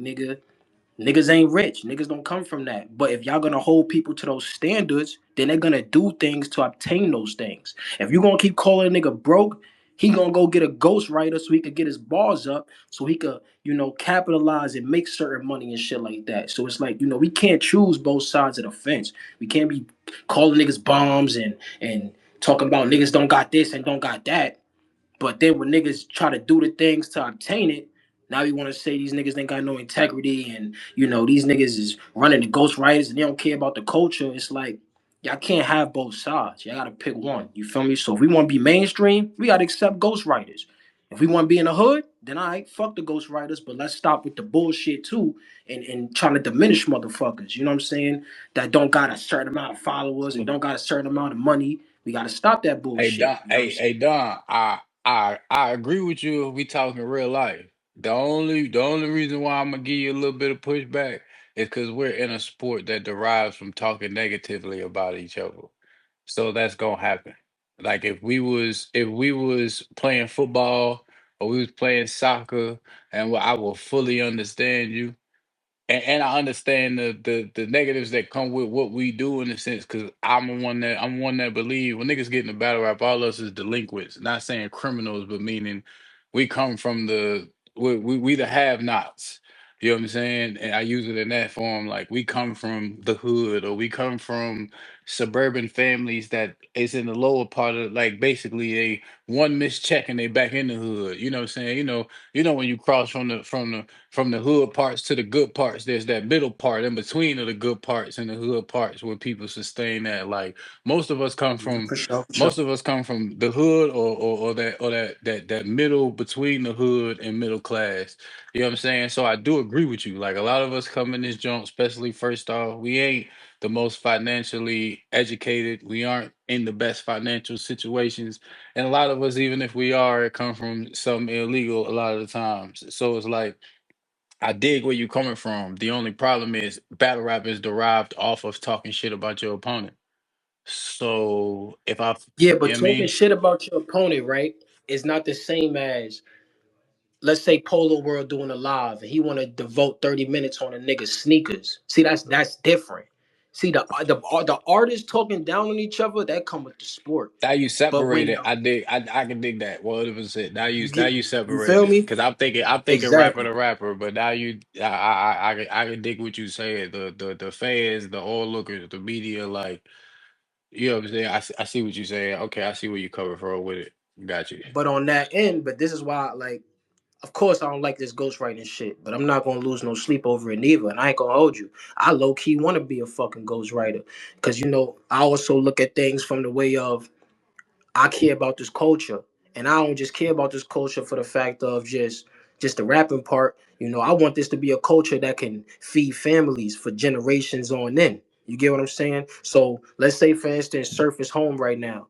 niggas ain't rich. Niggas don't come from that. But if y'all gonna hold people to those standards, then they're gonna do things to obtain those things. If you gonna keep calling a nigga broke, he gonna go get a ghostwriter so he could get his bars up, so he could, capitalize and make certain money and shit like that. So it's like, we can't choose both sides of the fence. We can't be calling niggas bombs and talking about niggas don't got this and don't got that. But then when niggas try to do the things to obtain it, now you want to say these niggas ain't got no integrity and these niggas is running the ghost writers and they don't care about the culture. It's like y'all can't have both sides. Y'all gotta pick one. You feel me? So if we want to be mainstream, we gotta accept ghost writers. If we want to be in the hood, then I right, fuck the ghost writers, but let's stop with the bullshit too and trying to diminish motherfuckers. You know what I'm saying? That don't got a certain amount of followers and don't got a certain amount of money. We gotta stop that Hey bullshit. Don, You know what I'm saying? hey Don, I agree with you if we talking real life. The only reason why I'm gonna give you a little bit of pushback is because we're in a sport that derives from talking negatively about each other. So that's gonna happen. Like if we was playing football or we was playing soccer, and I will fully understand you. And I understand the negatives that come with what we do in a sense, because I'm one that believe when niggas get in the battle rap, all us is delinquents. Not saying criminals, but meaning we come from we the have nots. You know what I'm saying? And I use it in that form, like we come from the hood, or we come from suburban families that is in the lower part of, like, basically a one missed check and they back in the hood. You know what I'm saying? You know when you cross from the hood parts to the good parts, there's that middle part in between of the good parts and the hood parts where people sustain that. Like most of us come Yeah, from for sure, for sure. most of us come from the hood, or that middle between the hood and middle class. You know what I'm saying? So I do agree with you. Like a lot of us come in this joint, especially first off, we ain't the most financially educated. We aren't in the best financial situations. And a lot of us, even if we are, it come from something illegal a lot of the times. So it's like I dig where you're coming from. The only problem is battle rap is derived off of talking shit about your opponent. So if I, Yeah, you but know what I talking mean? shit about your opponent, right, is not the same as, let's say, Polo World doing a live and he want to devote 30 minutes on a nigga's sneakers. See, that's different. See, the artists talking down on each other, that come with the sport. Now you But separate when it. I can dig that. 100%. you Now get, you you separate feel it. me? Cause I'm thinking rapper Exactly. to rapper, but now I can dig what you said. The fans, the onlookers, the media, like, you know what I'm saying? I see what you're saying. Okay, I see where you cover for with it. Got you. But on that end, but this is why, like, of course, I don't like this ghostwriting shit, but I'm not gonna lose no sleep over it neither. And I ain't gonna hold you. I low key want to be a fucking ghostwriter, because I also look at things from the way of, I care about this culture, and I don't just care about this culture for the fact of just the rapping part. I want this to be a culture that can feed families for generations on end. You get what I'm saying? So let's say, for instance, Surf is home right now.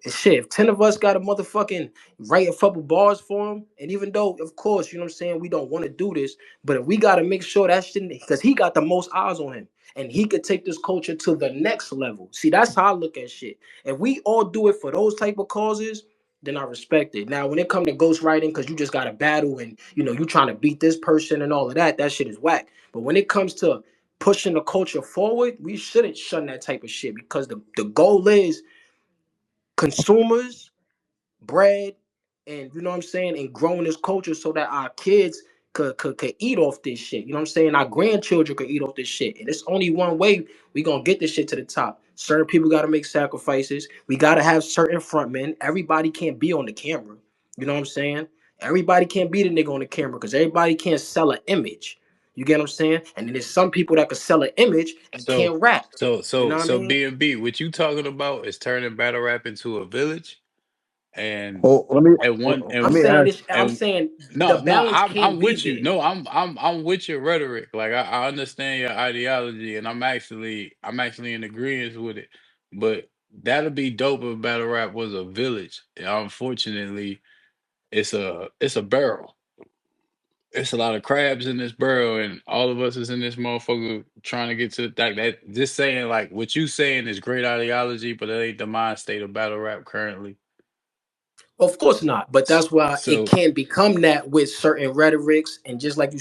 And shit, if 10 of us got to motherfucking write a couple bars for him, and even though, of course, you know what I'm saying, we don't want to do this, but if we got to make sure that shit, because he got the most eyes on him, and he could take this culture to the next level. See, that's how I look at shit. If we all do it for those type of causes, then I respect it. Now, when it come to ghostwriting, because you just got to battle and, you trying to beat this person and all of that, that shit is whack. But when it comes to pushing the culture forward, we shouldn't shun that type of shit, because the goal is consumers, bread, and you know what I'm saying, and growing this culture so that our kids could eat off this shit. You know what I'm saying? Our grandchildren could eat off this shit. And it's only one way we gonna get this shit to the top. Certain people gotta make sacrifices. We gotta have certain frontmen. Everybody can't be on the camera. You know what I'm saying? Everybody can't be the nigga on the camera, because everybody can't sell an image. You get what I'm saying? And then there's some people that could sell an image and So can't rap. so You so know what I so mean? B&B, what you talking about is turning battle rap into a village, and Well, let me and one I'm let me saying ask. this. I'm and saying the no, balance I'm can't be with you. there. No, I'm with your rhetoric. Like I understand your ideology, and I'm actually in agreement with it. But that'd be dope if battle rap was a village. Unfortunately, it's a barrel. It's a lot of crabs in this barrel, and all of us is in this motherfucker trying to get to that. Just saying, like, what you saying is great ideology, but that ain't the mind state of battle rap currently. Of course not. But that's why it So can become that with certain rhetorics. And just like you